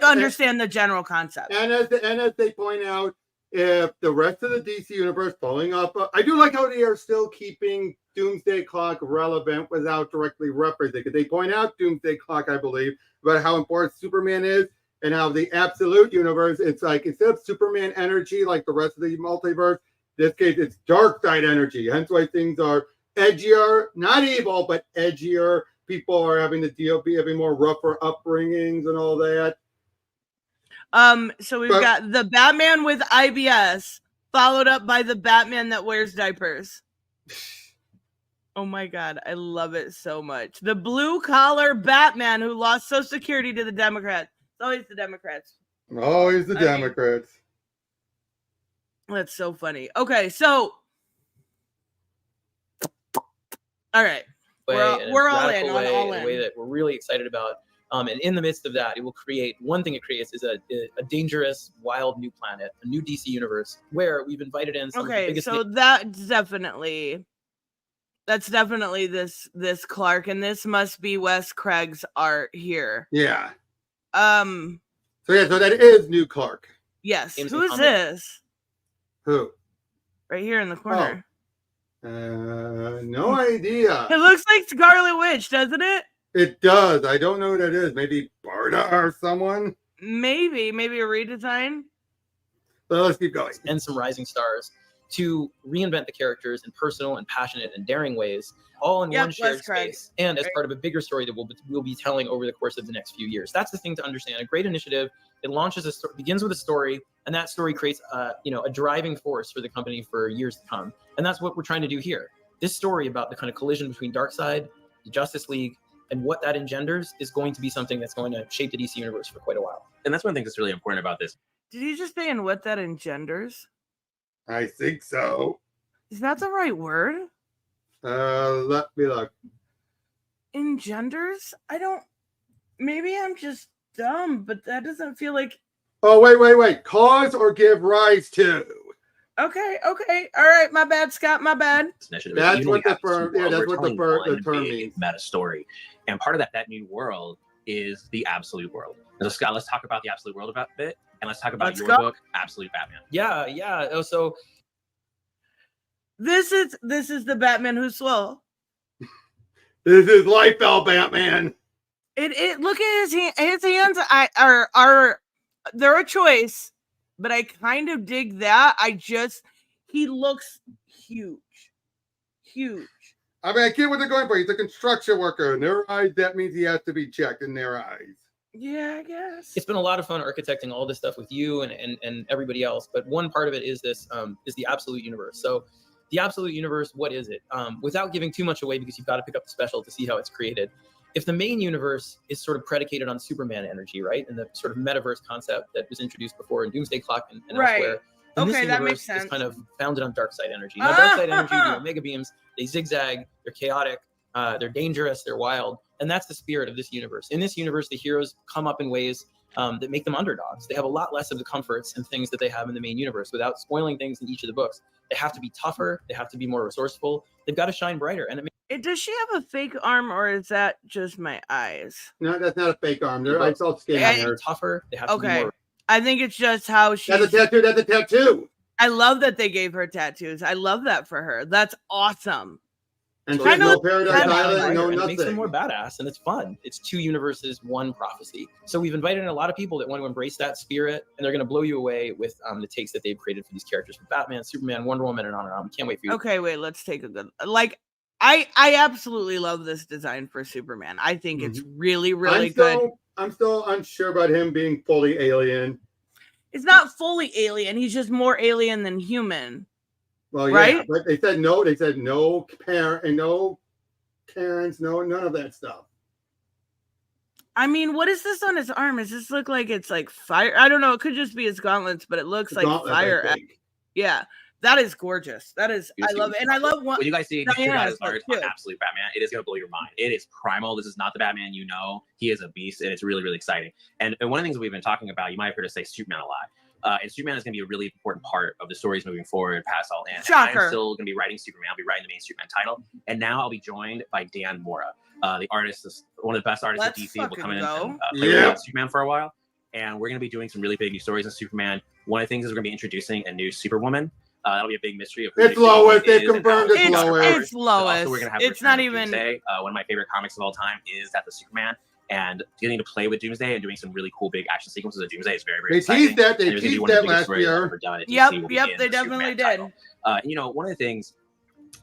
understand the general concept. And as they point out, if the rest of the DC universe following up, I do like how they are still keeping Doomsday Clock relevant without directly referencing it. They point out Doomsday Clock, I believe, about how important Superman is and how the Absolute universe, it's like instead of Superman energy like the rest of the multiverse, in this case it's Darkseid energy. Hence why things are edgier, not evil, but edgier. People are having having more rougher upbringings and all that. So we've got the Batman with IBS, followed up by the Batman that wears diapers. Oh my God, I love it so much. The blue collar Batman who lost Social Security to the Democrats. It's always the Democrats. Always the Democrats. That's so funny. Okay, so all right. We're all in on all in. A way that we're really excited about. And in the midst of that, it will create, one thing it creates is a dangerous, wild new planet, a new DC universe where we've invited in some of the biggest... So that's definitely this Clark, and this must be Wes Craig's art here. Yeah. So that is new Clark. Yes. Who's this? Who? Right here in the corner. No idea. It looks like Scarlet Witch, doesn't it? It does. I don't know who that is. Maybe Barda or someone? Maybe a redesign. So let's keep going. And some rising stars to reinvent the characters in personal and passionate and daring ways, all in one shared space, and as part of a bigger story that we'll be telling over the course of the next few years. That's the thing to understand. A great initiative. It launches begins with a story, and that story creates a driving force for the company for years to come. And that's what we're trying to do here. This story about the kind of collision between Darkseid, the Justice League, and what that engenders is going to be something that's going to shape the DC universe for quite a while. And that's one thing that's really important about this. Did you just say and what that engenders? I think so. Is that the right word? Let me look. Engenders? Maybe I'm just dumb, but that doesn't feel like... Oh, wait. Cause or give rise to. Okay. All right. My bad, Scott. My bad. Initiative. That's Even what when you the have two firm. Yeah, worlds, that's we're what the telling one term big means. meta story, and part of that new world is the absolute world. And so, Scott, let's talk about the absolute world a bit, and let's talk about your book, Absolute Batman. Yeah. Oh, so this is the Batman who's slow. This is Liefeld Batman. It look at his hand. His hands are they're a choice, but I kind of dig that. He looks huge. I mean, I get what they're going for. He's a construction worker. In their eyes, that means he has to be checked in their eyes. Yeah, I guess. It's been a lot of fun architecting all this stuff with you and everybody else. But one part of it is this is the absolute universe. So the absolute universe, what is it? Without giving too much away, because you've got to pick up the special to see how it's created. If the main universe is sort of predicated on Superman energy, right? And the sort of metaverse concept that was introduced before in Doomsday Clock and elsewhere. And Okay, this that universe makes sense. is kind of founded on Darkseid energy. Now, Darkseid energy, the Omega beams, they zigzag, they're chaotic, they're dangerous, they're wild. And that's the spirit of this universe. In this universe, the heroes come up in ways that make them underdogs. They have a lot less of the comforts and things that they have in the main universe. Without spoiling things in each of the books, they have to be tougher. They have to be more resourceful. They've got to shine brighter. And Does she have a fake arm, or is that just my eyes? No, that's not a fake arm. I saw skin they have on to her. be tougher. They have to be more. I think it's just how she. That's a tattoo. That's a tattoo. I love that they gave her tattoos. I love that for her. That's awesome. And So she has I know no Paradise Island, no and it nothing. makes them more badass, and it's fun. It's two universes, one prophecy. So we've invited in a lot of people that want to embrace that spirit, and they're going to blow you away with the takes that they've created for these characters, from Batman, Superman, Wonder Woman, and on and on. We can't wait for you. Okay, wait. Let's take a good. I absolutely love this design for Superman. I think it's really good. I'm still unsure about him being fully alien. It's not fully alien. He's just more alien than human. Well, yeah, right? but they said no. They said no parent and no Karens, none of that stuff. I mean, what is this on his arm? Does this look like it's like fire? I don't know. It could just be his gauntlets, but it looks like fire. Yeah, that is gorgeous. That is, I love it. And I love when you guys see Diana's art on Absolute Batman, it is going to blow your mind. It is primal. This is not the Batman you know. He is a beast, and it's really, really exciting. And one of the things we've been talking about, you might have heard us say Superman a lot. And Superman is going to be a really important part of the stories moving forward past all in. Shocker. I'm still going to be writing Superman. I'll be writing the main Superman title. And now I'll be joined by Dan Mora, the artist, one of the best artists at DC. Will come in and play with Superman for a while. And we're going to be doing some really big new stories in Superman. One of the things is we're going to be introducing a new Superwoman. That'll be a big mystery. Of it's Lois. They've confirmed it's Lois. It's Lois. Also, we're going to have it's not even. Doomsday. One of my favorite comics of all time is that the Superman. And getting to play with Doomsday and doing some really cool big action sequences of Doomsday is very, very exciting. They teased that last year. Yep, they definitely did. You know, one of the things,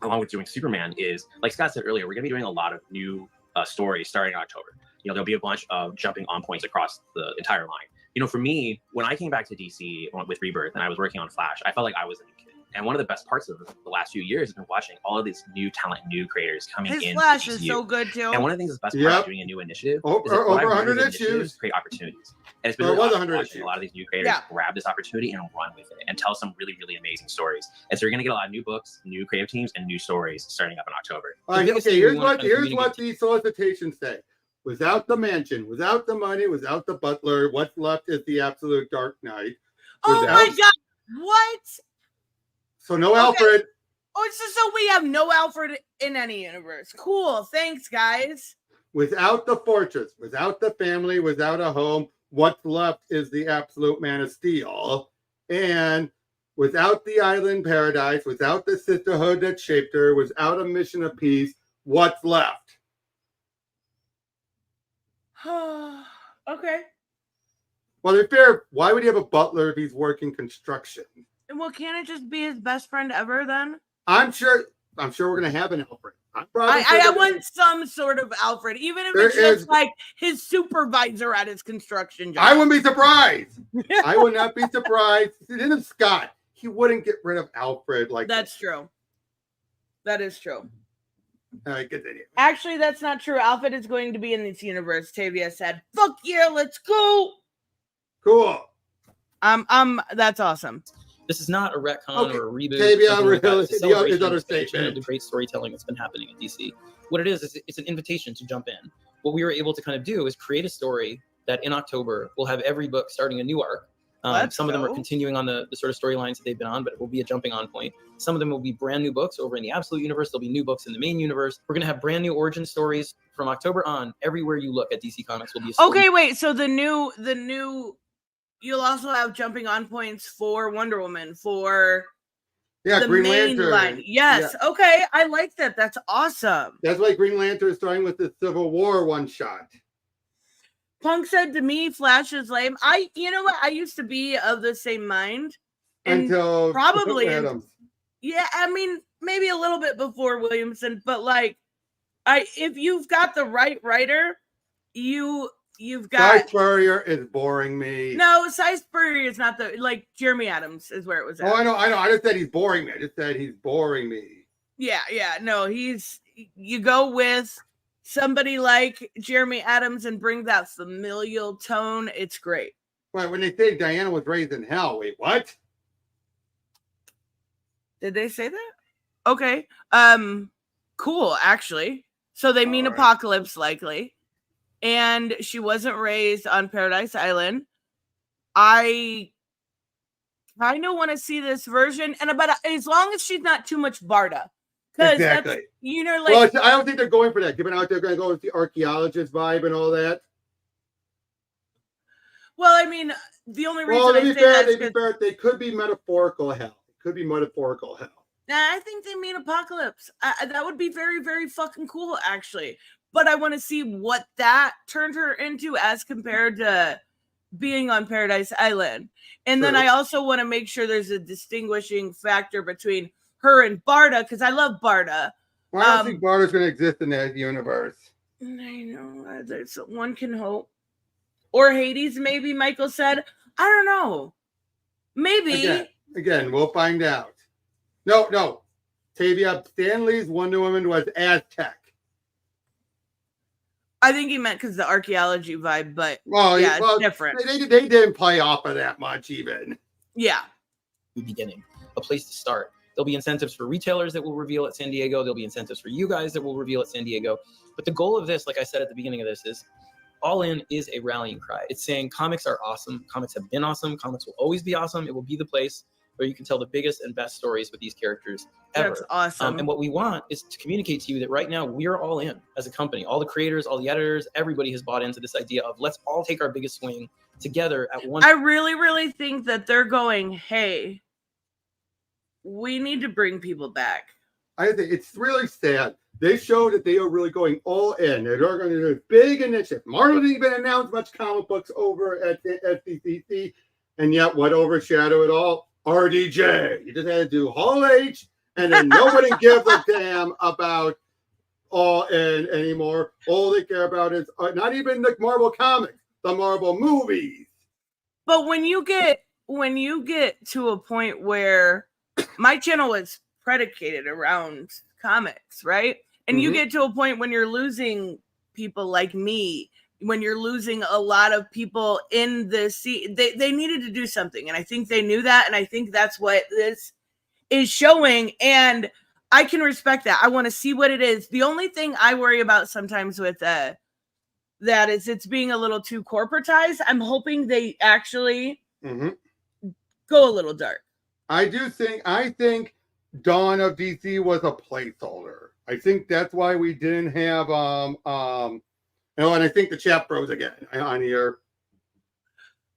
along with doing Superman, is, like Scott said earlier, we're going to be doing a lot of new stories starting in October. You know, there'll be a bunch of jumping on points across the entire line. You know, for me, when I came back to DC with Rebirth and I was working on Flash, I felt like I was a new kid. And one of the best parts of the last few years has been watching all of these new talent, new creators coming in. His Flash is so good too. And one of the things that's the best part of doing a new initiative is over 100 issues create opportunities. And it's been really awesome watching a lot of these new creators Yeah. grab this opportunity and run with it and tell some really, really amazing stories. And so you're going to get a lot of new books, new creative teams, and new stories starting up in October. Okay, here's what these solicitations say. Without the mansion, without the money, without the butler, what's left is the absolute Dark Knight. Oh my God! What? So no Alfred. Oh, it's just so we have no Alfred in any universe. Cool. Thanks, guys. Without the fortress, without the family, without a home, what's left is the absolute Man of Steel. And without the island paradise, without the sisterhood that shaped her, without a mission of peace, what's left? Okay. Well, to be fair, why would he have a butler if he's working construction? Well, can't it just be his best friend ever then? I'm sure we're gonna have an Alfred. I want some sort of Alfred, even if it's just like his supervisor at his construction job. I wouldn't be surprised. I would not be surprised. Then Scott, he wouldn't get rid of Alfred like that's true. That is true. All right, continue. Actually, that's not true. Alfred is going to be in this universe. Tavia said, "Fuck yeah, let's go." Cool. That's awesome. This is not a retcon or a reboot. Tavia, really, it's it's another statement of the great storytelling that's been happening at DC. What it is it's an invitation to jump in. What we were able to kind of do is create a story that in October will have every book starting a new arc. Some of them are continuing on the sort of storylines that they've been on, but it will be a jumping on point. Some of them will be brand new books over in the Absolute Universe. There'll be new books in the main universe. We're going to have brand new origin stories from October on. Everywhere you look at DC Comics will be a story. Okay, wait. So the new, you'll also have jumping on points for Wonder Woman, for the Green main Lantern. line. Yes. Yeah. Okay, I like that. That's awesome. That's why Green Lantern is starting with the Civil War one shot. Punk said to me, Flash is lame. You know what? I used to be of the same mind. Until probably Adams. Yeah, I mean, maybe a little bit before Williamson, but like, if you've got the right writer, you've got. Cy Spurrier is boring me. No, Cy Spurrier is not like Jeremy Adams is where it was at. Oh, I know. I just said he's boring me. I just said he's boring me. Yeah. No, you go with somebody like Jeremy Adams and bring that familial tone. It's great. Right, when they say Diana was raised in hell, wait, what? Did they say that? Okay. Cool, actually. So they mean right. Apocalypse, likely. And she wasn't raised on Paradise Island. I kind of want to see this version, but as long as she's not too much Barda. Exactly. That's, you know, well, I don't think they're going for that. Given out they're going to go with the archaeologist vibe and all that. Well, I mean, the only reason I say that they could be metaphorical hell. It could be metaphorical hell. I think they mean Apocalypse. That would be very, very fucking cool, actually. But I want to see what that turned her into as compared to being on Paradise Island. And then I also want to make sure there's a distinguishing factor between her and Barda, because I love Barda. Well, I don't think Barda's going to exist in that universe. I know. One can hope. Or Hades, maybe, Michael said. I don't know. Maybe. Again, we'll find out. No. Tavia, Stan Lee's Wonder Woman was Aztec. I think he meant because the archaeology vibe, but it's different. They didn't play off of that much even. Yeah. Beginning, a place to start. There'll be incentives for retailers that will reveal at San Diego. There'll be incentives for you guys that will reveal at San Diego. But the goal of this, like I said at the beginning of this, is All In is a rallying cry. It's saying comics are awesome. Comics have been awesome. Comics will always be awesome. It will be the place where you can tell the biggest and best stories with these characters ever. That's awesome. And what we want is to communicate to you that right now we're all in as a company. All the creators, all the editors, everybody has bought into this idea of let's all take our biggest swing together at once. I really, really think that they're going, hey, we need to bring people back. I think it's really sad. They showed that they are really going all in. They're going to do a big initiative. Marvel didn't even announce much comic books over at SDCC, and yet what overshadowed it all? RDJ. You just had to do Hall H, and then nobody gives a damn about All In anymore. All they care about is not even the Marvel comics, the Marvel movies. But when you get to a point where my channel is predicated around comics, right? And you get to a point when you're losing people like me, when you're losing a lot of people in the scene, they needed to do something. And I think they knew that. And I think that's what this is showing. And I can respect that. I want to see what it is. The only thing I worry about sometimes with that is it's being a little too corporatized. I'm hoping they actually go a little dark. I think Dawn of DC was a placeholder. I think that's why we didn't have and I think the chat froze again on here.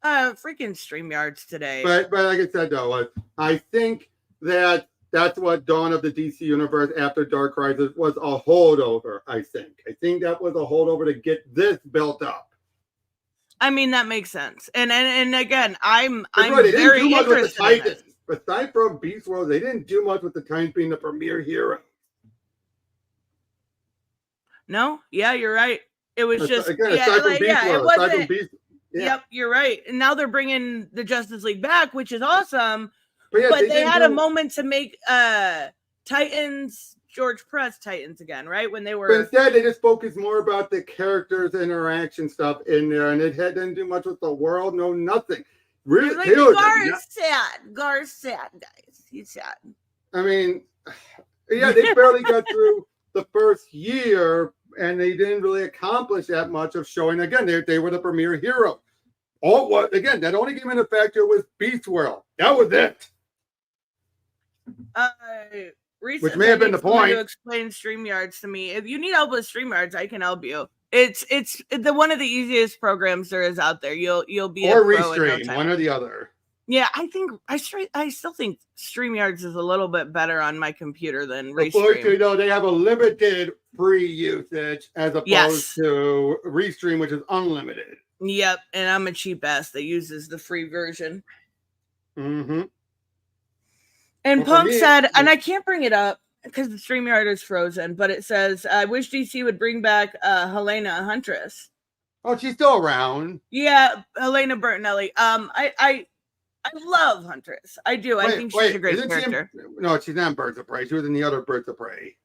Freaking StreamYards today. But like I said though, I think that's what Dawn of the DC Universe After Dark Crisis was a holdover. I think that was a holdover to get this built up. I mean, that makes sense. And again, I'm right, very interested in this. Aside from Beast World, they didn't do much with the Titans being the premier hero. No, yeah, you're right. It was just again, aside from Beast World, it wasn't. Yep, you're right. And now they're bringing the Justice League back, which is awesome. But they had a moment to make Titans George Press Titans again, right? When they were. But instead, they just focused more about the characters' interaction stuff in there, and it didn't do much with the world. No, nothing. Really, Gar's sad, guys. He's sad. I mean, yeah, they barely got through the first year, and they didn't really accomplish that much of showing. Again, they were the premier hero. Oh, what again? That only came into factor was Beast World. That was it. Reese Which says, may have "I been need the someone point. to explain StreamYards to me. If you need help with StreamYards, I can help you. It's the one of the easiest programs there is out there. You'll be Or a pro in no Restream, time. one or the other. Yeah, I still think StreamYards is a little bit better on my computer than Unfortunately, Restream. though, they have a limited free usage as opposed to Restream, which is unlimited. Yep, and I'm a cheap ass that uses the free version. Mm-hmm. And Well, Punk said, and I can't bring it up because the StreamYard is frozen, but it says, I wish DC would bring back Helena Huntress. Oh, she's still around. Yeah, Helena Bertinelli. I love Huntress. I do. I think she's a great character. No, she's not in Birds of Prey. She was in the other Birds of Prey.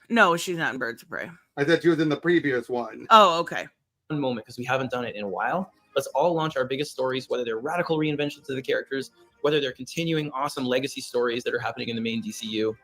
No, she's not in Birds of Prey. I said she was in the previous one. Oh, okay. One moment, because we haven't done it in a while. Let's all launch our biggest stories, whether they're radical reinventions of the characters, whether they're continuing awesome legacy stories that are happening in the main DCU.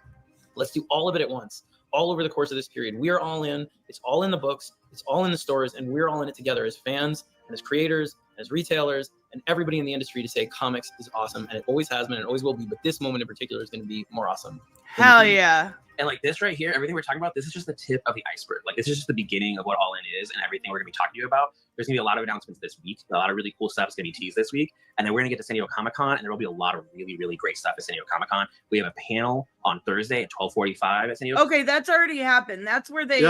Let's do all of it at once, all over the course of this period. We are all in. It's all in the books. It's all in the stores, and we're all in it together as fans and as creators, and as retailers, and everybody in the industry to say comics is awesome, and it always has been and it always will be. But this moment in particular is going to be more awesome. Hell yeah. And like this right here, everything we're talking about, this is just the tip of the iceberg. Like this is just the beginning of what All In is and everything we're gonna be talking to you about. There's gonna be a lot of announcements this week. A lot of really cool stuff is gonna be teased this week. And then we're gonna get to San Diego Comic-Con, and there will be a lot of really, really great stuff at San Diego Comic-Con. We have a panel on Thursday at 12:45 at San Diego. Okay, that's already happened. That's where they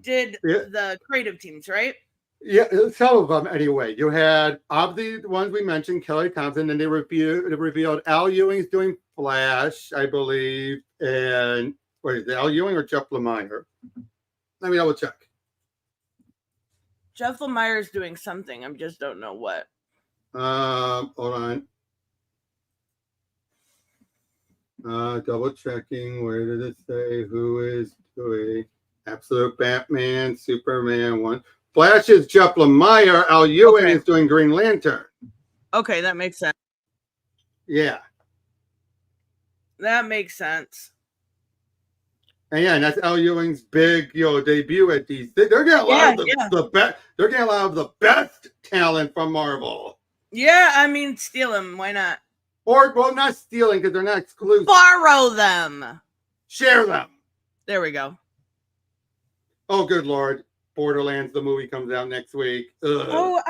did the creative teams, right? Yeah, some of them anyway. You had obviously the ones we mentioned, Kelly Thompson, and they revealed Al Ewing's doing Flash, I believe, and wait, is it Al Ewing or Jeff Lemire? Let me double check. Jeff Lemire is doing something. I just don't know what. Hold on. Double checking. Where did it say who is doing Absolute Batman, Superman one? Flash is Jeff Lemire. Al Ewing is doing Green Lantern. Okay, that makes sense. Yeah. That makes sense. And yeah, and that's Al Ewing's big, debut at DC. They're getting a lot of the best. They're getting a lot of the best talent from Marvel. Yeah, I mean, steal them. Why not? Or, well, not stealing because they're not exclusive. Borrow them. Share them. There we go. Oh, good Lord. Borderlands, the movie comes out next week. Ugh. Oh,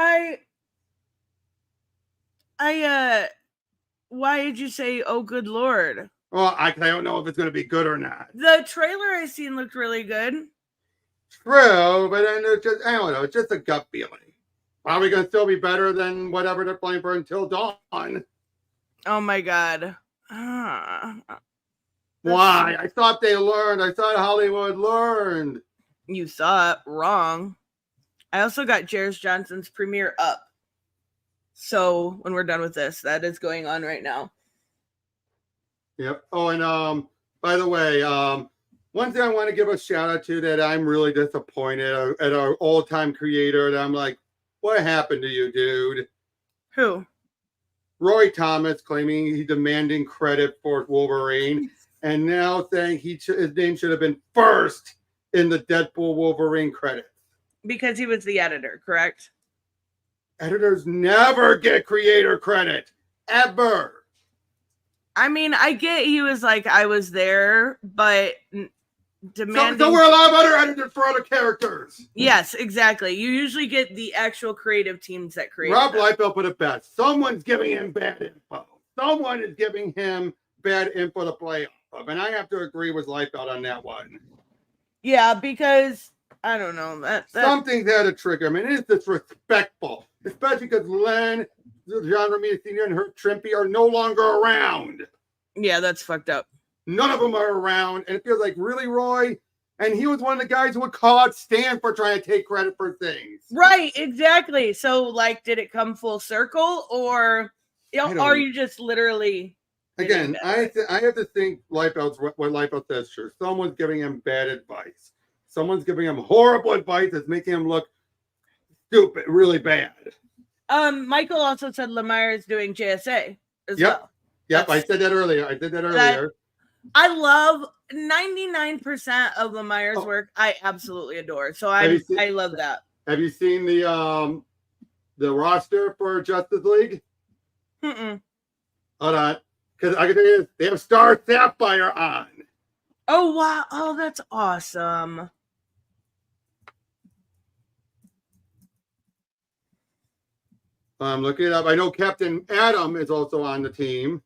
why did you say, oh, good Lord? Well, I don't know if it's going to be good or not. The trailer I seen looked really good. True, but then it's just, I don't know, it's just a gut feeling. Probably going to still be better than whatever they're playing for Until Dawn. Oh my God. Why? I thought they learned. I thought Hollywood learned. You saw it wrong. I also got Jairus Johnson's premiere up. So when we're done with this, that is going on right now. Yep. Oh, and by the way, one thing I want to give a shout out to that I'm really disappointed at our all-time creator. That I'm like, what happened to you, dude? Who? Roy Thomas claiming he's demanding credit for Wolverine, and now saying his name should have been first in the Deadpool Wolverine credits. Because he was the editor, correct? Editors never get creator credit. Ever. I mean, I get he was like, I was there, but demanding... So we're a lot of other editors for other characters. Yes, exactly. You usually get the actual creative teams that create. Rob Liefeld put it best. Someone's giving him bad info. Someone is giving him bad info to play off of. And I have to agree with Liefeld on that one. Yeah, because, I don't know. That Something's had a trigger. I mean, it is disrespectful. Especially because Len, John Romita Sr. and Herb Trimpe are no longer around. Yeah, that's fucked up. None of them are around. And it feels like, really, Roy? And he was one of the guys who would call out Stan for trying to take credit for things. Right, exactly. So, like, did it come full circle? Or are you just literally... Again, I have to think what Liefeld says, sure. Someone's giving him bad advice. Someone's giving him horrible advice that's making him look stupid, really bad. Michael also said Lemire is doing JSA as well. Yep, I said that earlier. I love 99% of Lemire's work. I absolutely adore. So I love that. Have you seen the the roster for Justice League? Mm-mm. Hold on, because I can tell you this, they have Star Sapphire on. Oh wow! Oh, that's awesome. I'm looking it up. I know Captain Atom is also on the team.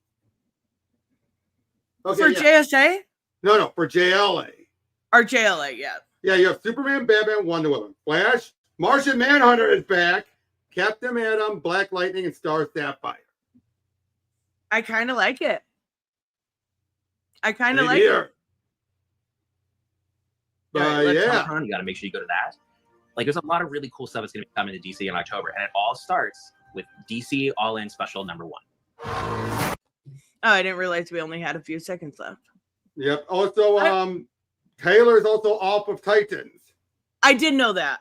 Okay, For yeah. JSA No, for JLA. or JLA, yeah. Yeah, you have Superman, Batman, Wonder Woman, Flash, Martian Manhunter is back, Captain Atom, Black Lightning, and Star Sapphire. I kind of like it. I kind of Same like here. it. But All right, yeah, Comic-Con, you got to make sure you go to that. Like, there's a lot of really cool stuff that's going to be coming to DC in October, and it all starts with DC All In Special #1. Oh, I didn't realize we only had a few seconds left. Yep. Also, Taylor's also off of Titans. I did know that.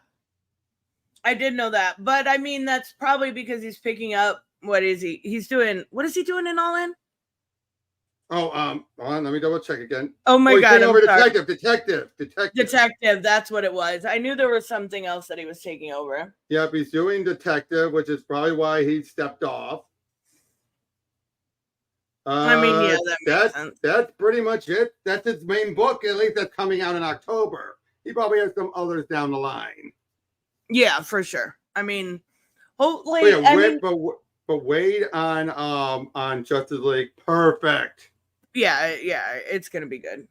But I mean, that's probably because he's picking up. What is he? What is he doing in All In? Oh, hold on, let me double check again. Oh my he's God! taking I'm over sorry. Detective. That's what it was. I knew there was something else that he was taking over. Yep, he's doing Detective, which is probably why he stepped off. I mean, yeah, that makes sense. That's pretty much it. That's his main book, at least that's coming out in October. He probably has some others down the line. Yeah, for sure. I mean, hopefully, But yeah, but Wade on Justice League, perfect. yeah, it's gonna be good.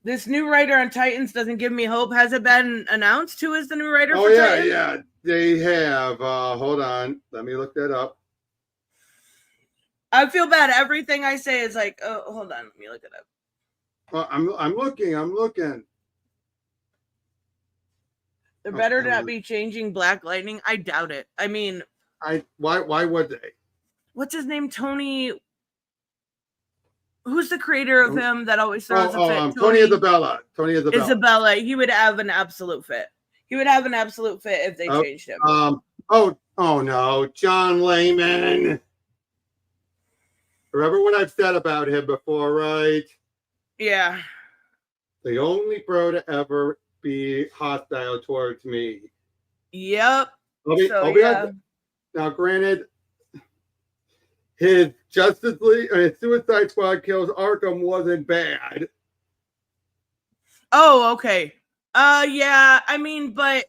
This new writer on Titans doesn't give me hope. Has it been announced who is the new writer? Oh for yeah, Titans? yeah, they have. Hold on, let me look that up. I feel bad. Everything I say is like, oh, hold on, let me look it up. I'm looking. They're better not be changing Black Lightning. I doubt it. I mean, why would they? What's his name? Tony. Who's the creator of him that always throws a fit? Tony Isabella. Isabella. He would have an absolute fit. If they changed him. Oh no, John Layman. Remember what I've said about him before, right? Yeah. The only bro to ever be hostile towards me. Yep. Now, granted, his Justice League, his Suicide Squad kills Arkham wasn't bad. Oh, okay. Yeah. I mean, but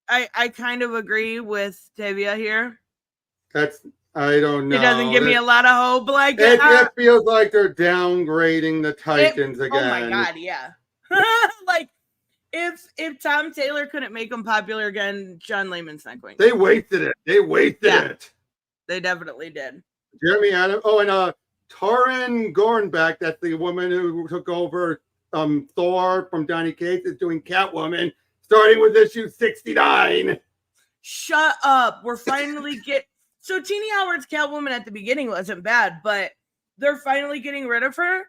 I kind of agree with Tavia here. I don't know. It doesn't give me a lot of hope. Like it feels like they're downgrading the Titans again. Oh my God, yeah. Like if Tom Taylor couldn't make them popular again, John Layman's not going to. They wasted it. It. They definitely did. Jeremy Adams. Oh, and Taryn Gornbeck, that's the woman who took over Thor from Donny Cates, is doing Catwoman, starting with issue 69. Shut up. We're finally So Teenie Howard's Catwoman at the beginning wasn't bad, but they're finally getting rid of her.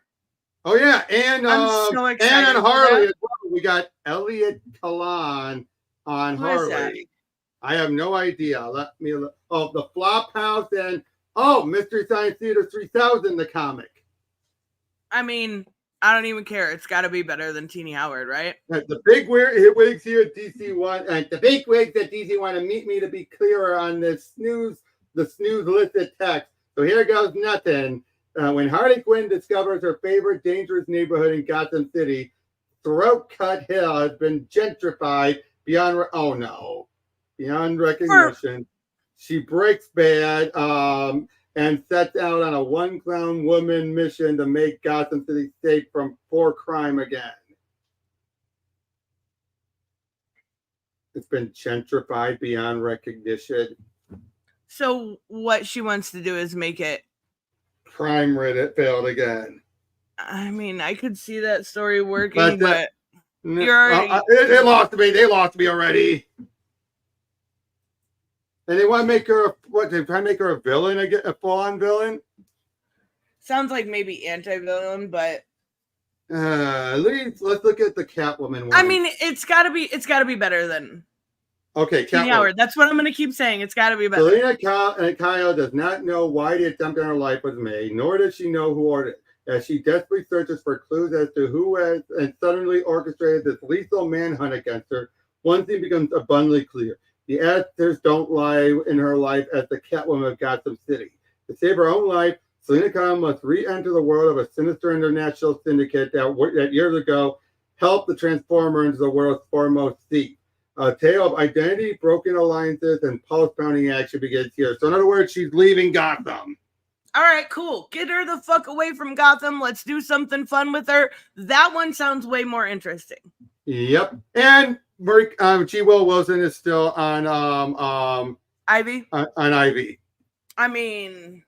Oh yeah, and I'm so excited and on Harley as well. We got Elliot Kalan on Who is Harley. I have no idea. Let me look. Oh, the Flophouse and Mystery Science Theater 3000, the comic. I mean, I don't even care. It's got to be better than Teenie Howard, right? The big wigs here at DC want, the big wigs at DC want to meet me to be clearer on the snooze listed text. So here goes nothing. When Harley Quinn discovers her favorite dangerous neighborhood in Gotham City, Throat Cut Hill has been gentrified beyond recognition. She breaks bad and sets out on a one clown woman mission to make Gotham City safe for crime again. It's been gentrified beyond recognition. So what she wants to do is make it crime failed again. I mean, I could see that story working, but you're already... They lost me. They lost me already. And they want to make her they try to make her a villain again, a full-on villain. Sounds like maybe anti-villain, but let's look at the Catwoman one. I mean, it's gotta be better than Catwoman. Howard. That's what I'm gonna keep saying. It's gotta be better. Selena Kyle does not know why the attempt on her life was made, nor does she know who ordered it. As she desperately searches for clues as to who has and suddenly orchestrated this lethal manhunt against her, one thing becomes abundantly clear. The actors don't lie in her life as the Catwoman of Gotham City. To save her own life, Selena Kyle must re-enter the world of a sinister international syndicate that years ago helped the Transformer into the world's foremost thief. A tale of identity, broken alliances, and pulse-pounding action begins here. So in other words, she's leaving Gotham. All right, cool. Get her the fuck away from Gotham. Let's do something fun with her. That one sounds way more interesting. Yep. And G. Will Wilson is still on Ivy? On Ivy. I mean,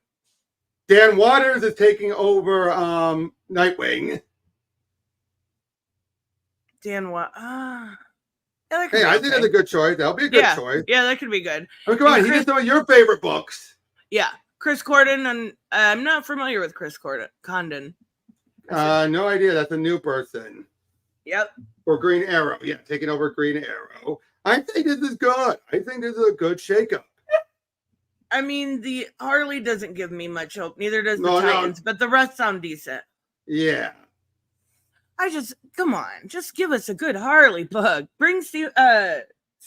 Dan Waters is taking over Nightwing. Dan what? Hey, I think that's a good choice. That'll be a good choice. Yeah, that could be good. Oh, come on, he did some of your favorite books. Yeah, Chris Corden, and I'm not familiar with Chris Condon. No idea. That's a new person. Yep. Or Green Arrow. Yeah, taking over Green Arrow. I think this is good. I think this is a good shakeup. I mean, the Harley doesn't give me much hope. Neither does the Titans, but the rest sound decent. Yeah. Come on, just give us a good Harley book. Bring Steven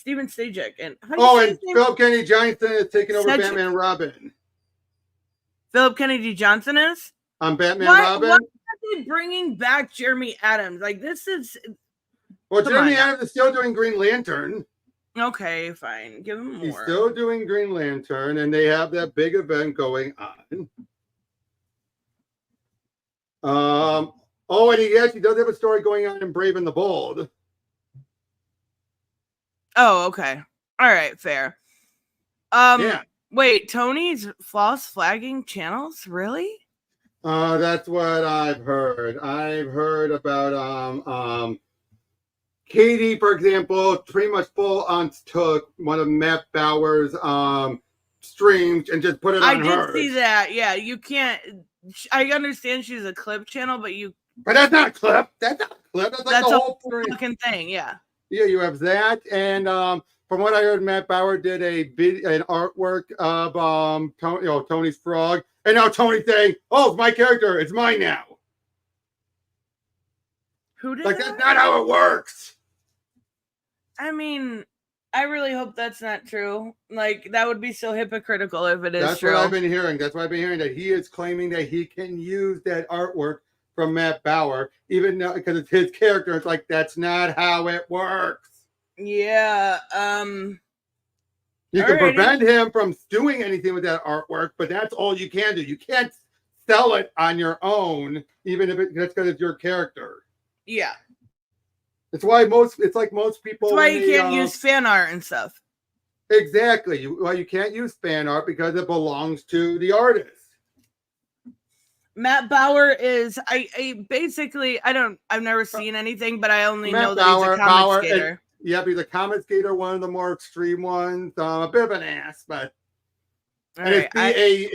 Stejek in. And Philip Kennedy Johnson is taking over Batman and Robin. Philip Kennedy Johnson is? On Batman and Robin? Why are they bringing back Jeremy Adams? Like, this is... Well, Jeremy Adams is still doing Green Lantern. Okay, fine. Give him more. He's still doing Green Lantern, and they have that big event going on. And he actually does have a story going on in Brave and the Bold. Oh, okay. All right, fair. Yeah. Wait, Tony's false flagging channels? Really? That's what I've heard. I've heard about Katie, for example, pretty much full on took one of Matt Bauer's streams and just put it on hers. I did see that. Yeah, you can't. I understand she's a clip channel, but that's not a clip. That's not a clip. That's like the whole fucking thing. Yeah. Yeah, you have that, and from what I heard, Matt Bauer did an artwork of Tony's frog, and now Tony's saying, "Oh, it's my character. It's mine now." Who did that? That's not how it works. I mean, I really hope that's not true. Like, that would be so hypocritical if it is that's true. That's what I've been hearing. That's why I've been hearing that he is claiming that he can use that artwork from Matt Bauer, even though because it's his character. It's like that's not how it works. Yeah. You can prevent him from doing anything with that artwork, but that's all you can do. You can't sell it on your own, even if that's because it's your character. Yeah. It's why most people. That's why you can't use fan art and stuff. Exactly. You can't use fan art because it belongs to the artist. Matt Bauer is I've never seen anything, but I only know that he's a comic skater. He's a comic skater, one of the more extreme ones. A bit of an ass, but it's Bauhr.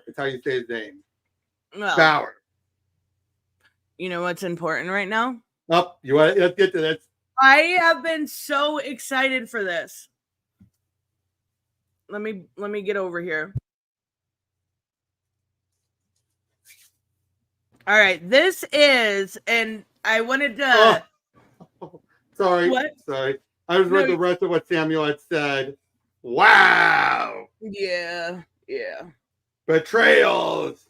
It's how you say his name. Well, Bauer. You know what's important right now? Let's get to this. I have been so excited for this. Let me get over here. All right, this is, and I wanted to. Sorry. What? Sorry. I just read the rest of what Samuel had said. Wow. Yeah. Betrayals.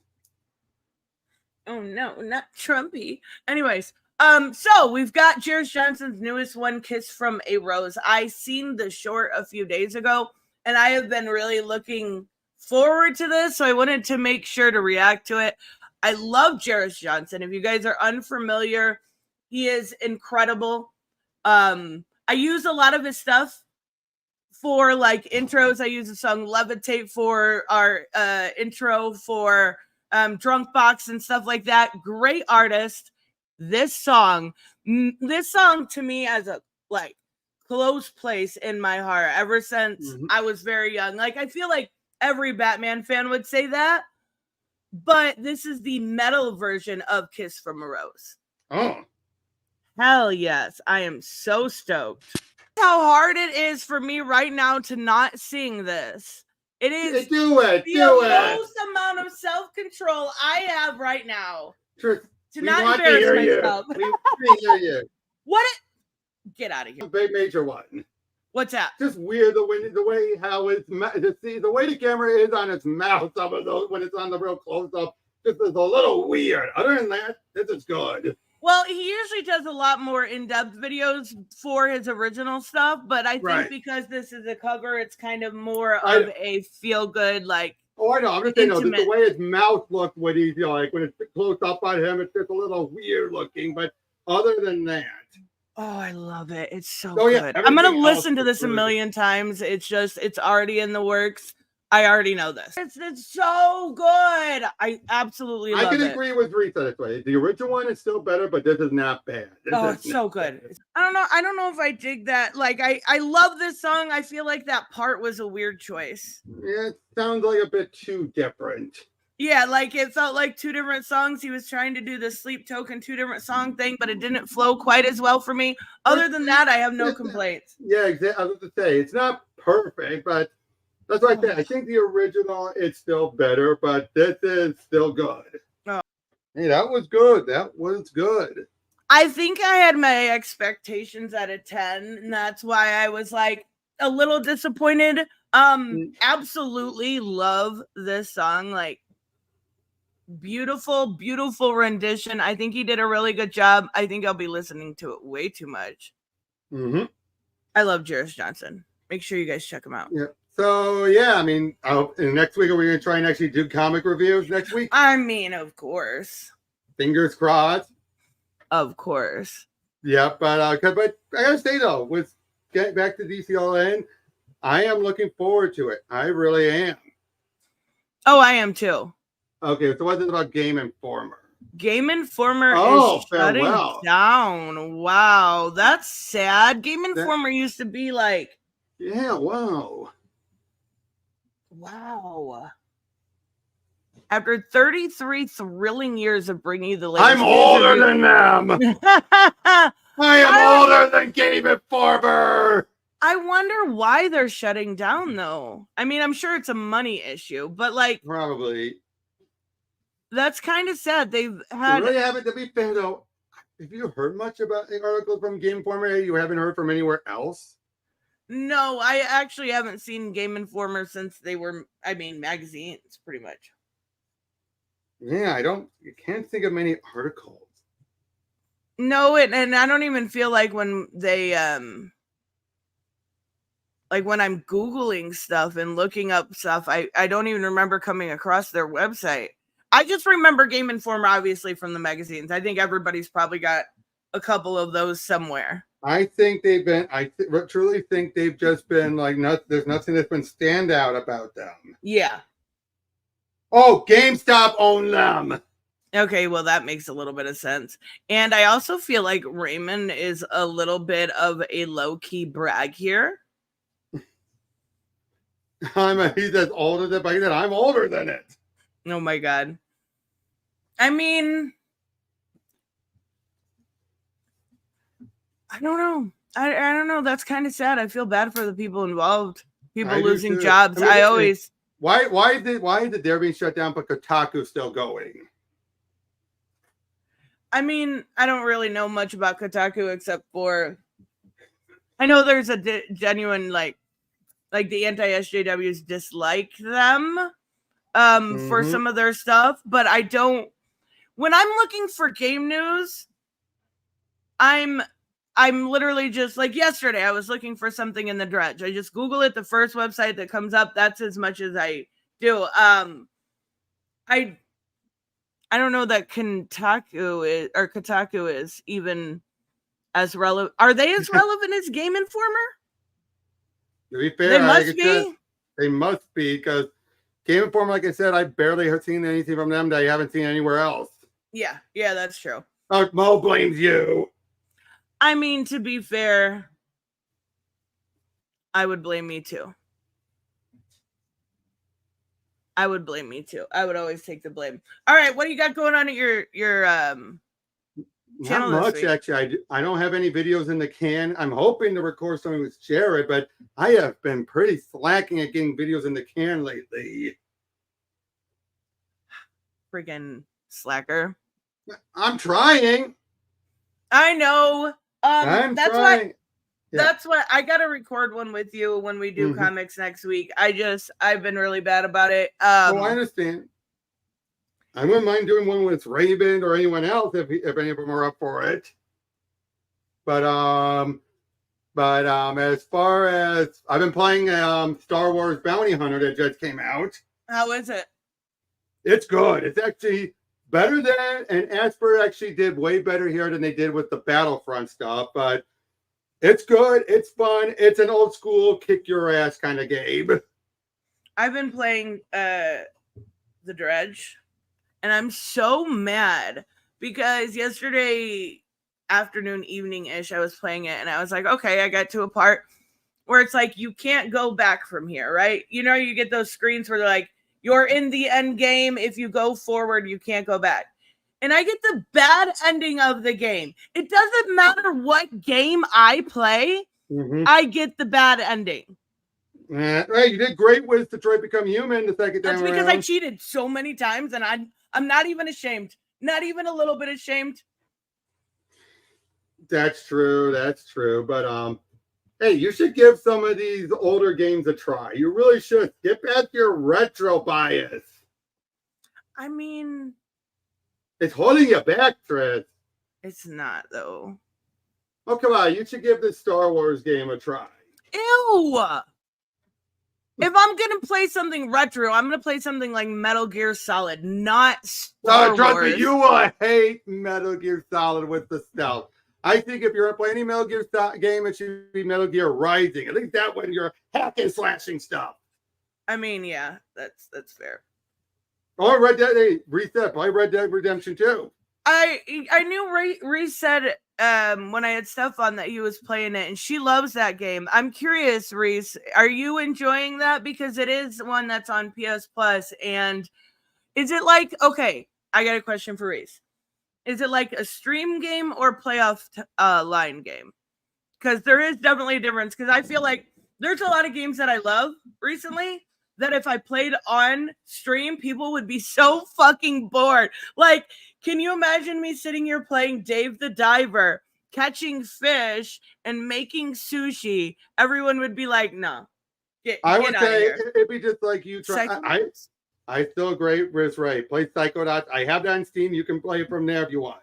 Oh no, not Trumpy. Anyways, so we've got Jerris Johnson's newest one, Kiss from a Rose. I seen the short a few days ago, and I have been really looking forward to this, so I wanted to make sure to react to it. I love Jerris Johnson. If you guys are unfamiliar, he is incredible. I use a lot of his stuff for like intros. I use the song Levitate for our intro for Drunk Box and stuff like that. Great artist. This song to me has a like close place in my heart ever since I was very young. Like, I feel like every Batman fan would say that. But this is the metal version of Kiss from a Rose. Oh. Hell yes. I am so stoked. How hard it is for me right now to not sing this. It is the most amount of self-control I have right now. Sure. To not embarrass myself. We hear you. What? Get out of here. Big major one. What's that? Just weird the way how it's the way the camera is on its mouth. Some of those when it's on the real close up, this is a little weird. Other than that, this is good. Well, he usually does a lot more in-depth videos for his original stuff, but I think because this is a cover, it's kind of more of a feel-good, like. Oh, I know. I'm just saying, the way his mouth looked when he's like when it's close up on him, it's just a little weird looking. But other than that. Oh, I love it. It's so good. I'm going to listen to this a million times. It's already in the works. I already know this. It's so good. I absolutely love it. I can agree with Rita this way. The original one is still better, but this is not bad. It's so good. I don't know if I dig that. Like, I love this song. I feel like that part was a weird choice. Yeah, it sounds like a bit too different. Yeah, like it felt like two different songs. He was trying to do the Sleep Token 2 different song thing, but it didn't flow quite as well for me. Other than that, I have no complaints. Yeah, exactly. I was going to say, it's not perfect, but that's what I think. I think the original is still better, but this is still good. Oh. Hey, that was good. That was good. I think I had my expectations at a 10, and that's why I was like a little disappointed. Absolutely love this song. Like, beautiful rendition. I think he did a really good job. I think I'll be listening to it way too much. I love Jairus Johnson. Make sure you guys check him out. Yeah. So yeah, I mean, next week are we going to try and actually do comic reviews next week? I mean, of course. Fingers crossed. Of course. Yeah, but I gotta say though, with getting back to DCLN, I am looking forward to it. I really am. Oh, I am too. Okay, so what's it about Game Informer? Game Informer is shutting down. Wow, that's sad. Game Informer used to be like. Yeah, wow. Wow. After 33 thrilling years of bringing you the latest. I'm older than them. I am older than Game Informer. I wonder why they're shutting down, though. I mean, I'm sure it's a money issue, but like. Probably. That's kind of sad. They've had. They really haven't, to be fair, though. Have you heard much about the article from Game Informer? You haven't heard from anywhere else? No, I actually haven't seen Game Informer since they were, magazines, pretty much. Yeah, you can't think of many articles. No, and I don't even feel like when they, like when I'm Googling stuff and looking up stuff, I don't even remember coming across their website. I just remember Game Informer, obviously, from the magazines. I think everybody's probably got a couple of those somewhere. I think they've been, truly think they've just been like, there's nothing that's been standout about them. Yeah. Oh, GameStop owned them. Okay, well, that makes a little bit of sense. And I also feel like Raymond is a little bit of a low-key brag here. He's as older than, but I'm older than it. Oh my God. I mean, I don't know. I don't know. That's kind of sad. I feel bad for the people involved. People losing jobs. Why is there being shut down, but Kotaku's still going? I mean, I don't really know much about Kotaku except for I know there's a genuine like the anti-SJWs dislike them for some of their stuff, but I don't. When I'm looking for game news, I'm literally just like yesterday. I was looking for something in the Dredge. I just Google it, the first website that comes up. That's as much as I do. I don't know that Kotaku is even as relevant. Are they as relevant as Game Informer? To be fair, they must be. They must be because Game Informer, like I said, I barely have seen anything from them that I haven't seen anywhere else. Yeah, that's true. Oh, Mo blames you. I mean, to be fair, I would blame me too. I would always take the blame. All right, what do you got going on at your channel? Not much, actually. I don't have any videos in the can. I'm hoping to record something with Jared, but I have been pretty slacking at getting videos in the can lately. Friggin' slacker. I'm trying. I know. I'm that's trying. That's what I gotta record one with you when we do comics next week. I've been really bad about it. I understand. I wouldn't mind doing one with Raven or anyone else if any of them are up for it. But as far as I've been playing Star Wars Bounty Hunter that just came out. How is it? It's good. It's actually better than, and Asper actually did way better here than they did with the Battlefront stuff. But it's good. It's fun. It's an old school kick your ass kind of game. I've been playing The Dredge, and I'm so mad because yesterday afternoon, evening-ish, I was playing it, and I was like, okay, I got to a part where it's like, you can't go back from here, right? You know, you get those screens where they're like, you're in the end game. If you go forward, you can't go back. And I get the bad ending of the game. It doesn't matter what game I play, I get the bad ending. Right, you did great with Detroit Become Human the second time. That's because I cheated so many times, and I'm not even ashamed. Not even a little bit ashamed. That's true. That's true. But hey, you should give some of these older games a try. You really should. Get back your retro bias. I mean, it's holding you back, Tris. It's not, though. Oh, come on. You should give this Star Wars game a try. Ew! If I'm going to play something retro, I'm going to play something like Metal Gear Solid, not Star Wars. Trust me, you will hate Metal Gear Solid with the stealth. I think if you're playing any Metal Gear game, it should be Metal Gear Rising. At least that one, you're hacking, slashing stuff. I mean, yeah, that's fair. Oh, Red Dead, hey, reset. Play Red Dead Redemption 2. I knew Reese said when I had stuff on that he was playing it, and she loves that game. I'm curious, Reese, are you enjoying that? Because it is one that's on PS Plus, and is it like, okay, I got a question for Reese. Is it like a stream game or playoff line game? Because there is definitely a difference. Because I feel like there's a lot of games that I love recently that if I played on stream, people would be so fucking bored. Like, can you imagine me sitting here playing Dave the Diver, catching fish, and making sushi? Everyone would be like, no. I would say it'd be just like you try. I still agree with Ray. Play Psychonauts. I have that on Steam. You can play it from there if you want.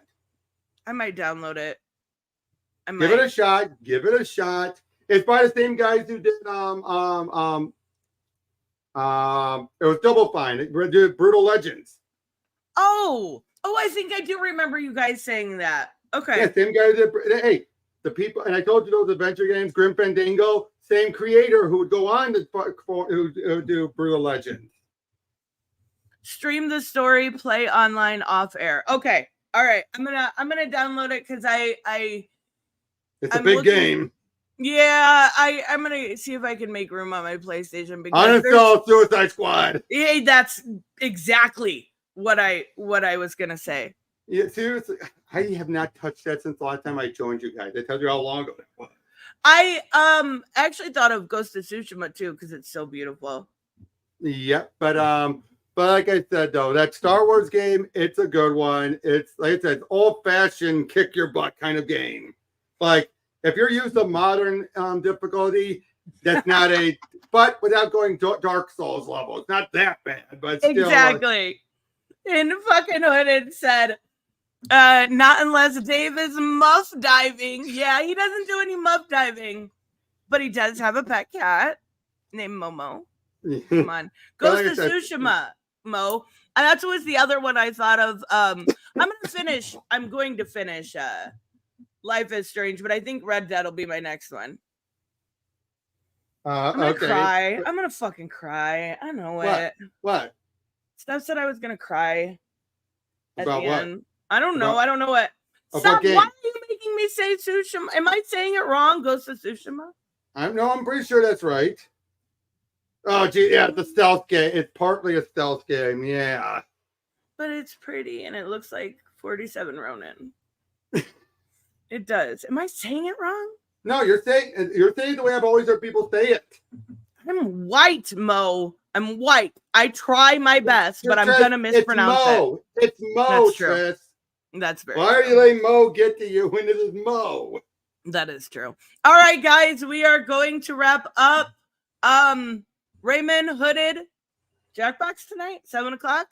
I might download it. Give it a shot. Give it a shot. It's by the same guys who did it was Double Fine. It did Brutal Legends. Oh, I think I do remember you guys saying that. Okay. Yeah, same guy did. Hey, the people, and I told you those adventure games, Grim Fandango, same creator who would go on to who do Brutal Legends. Stream the story, play online off air. Okay. All right. I'm gonna download it because it's a big game. Yeah, I'm gonna see if I can make room on my PlayStation because uninstall Suicide Squad. Yeah, that's exactly what I was gonna say. Yeah, seriously, I have not touched that since the last time I joined you guys. I told you how long ago that was. I actually thought of Ghost of Tsushima too because it's so beautiful. Yeah, but like I said though, that Star Wars game, it's a good one. It's like I said, old-fashioned kick your butt kind of game. Like if you're used to modern difficulty, that's not a but without going Dark Souls level, it's not that bad. But still, exactly. In fucking Hood it said, not unless Dave is muff diving. Yeah, he doesn't do any muff diving, but he does have a pet cat named Momo. Come on, Ghost of Tsushima, Mo. And that's was the other one I thought of. I'm going to finish Life is Strange, but I think Red Dead will be my next one. I'm gonna cry. I'm gonna fucking cry. I know it. What? Steph said I was gonna cry. About what? End. I don't know. I don't know what. Stop! Why are you making me say Tsushima? Am I saying it wrong? Ghost of Tsushima? I'm pretty sure that's right. Oh, gee, yeah, the stealth game. It's partly a stealth game, yeah. But it's pretty, and it looks like 47 Ronin. It does. Am I saying it wrong? No, you're saying the way I've always heard people say it. I'm white, Mo. I'm white. I try my best, but I'm gonna mispronounce it. It's Mo. That's true. That's very. Why are you letting Mo get to you when it is Mo? That is true. All right, guys, we are going to wrap up. Raymond, Hooded, Jackbox tonight, 7:00.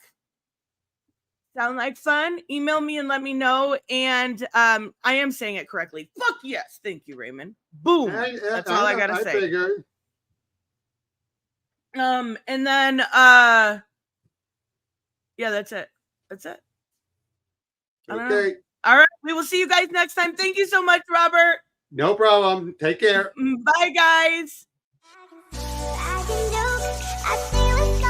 Sound like fun? Email me and let me know. And I am saying it correctly. Fuck yes. Thank you, Raymond. Boom. That's all I gotta say. Figured. And then yeah, that's it. That's it. Okay. All right. We will see you guys next time. Thank you so much, Robert. No problem. Take care. Bye, guys. I can joke, I feel it's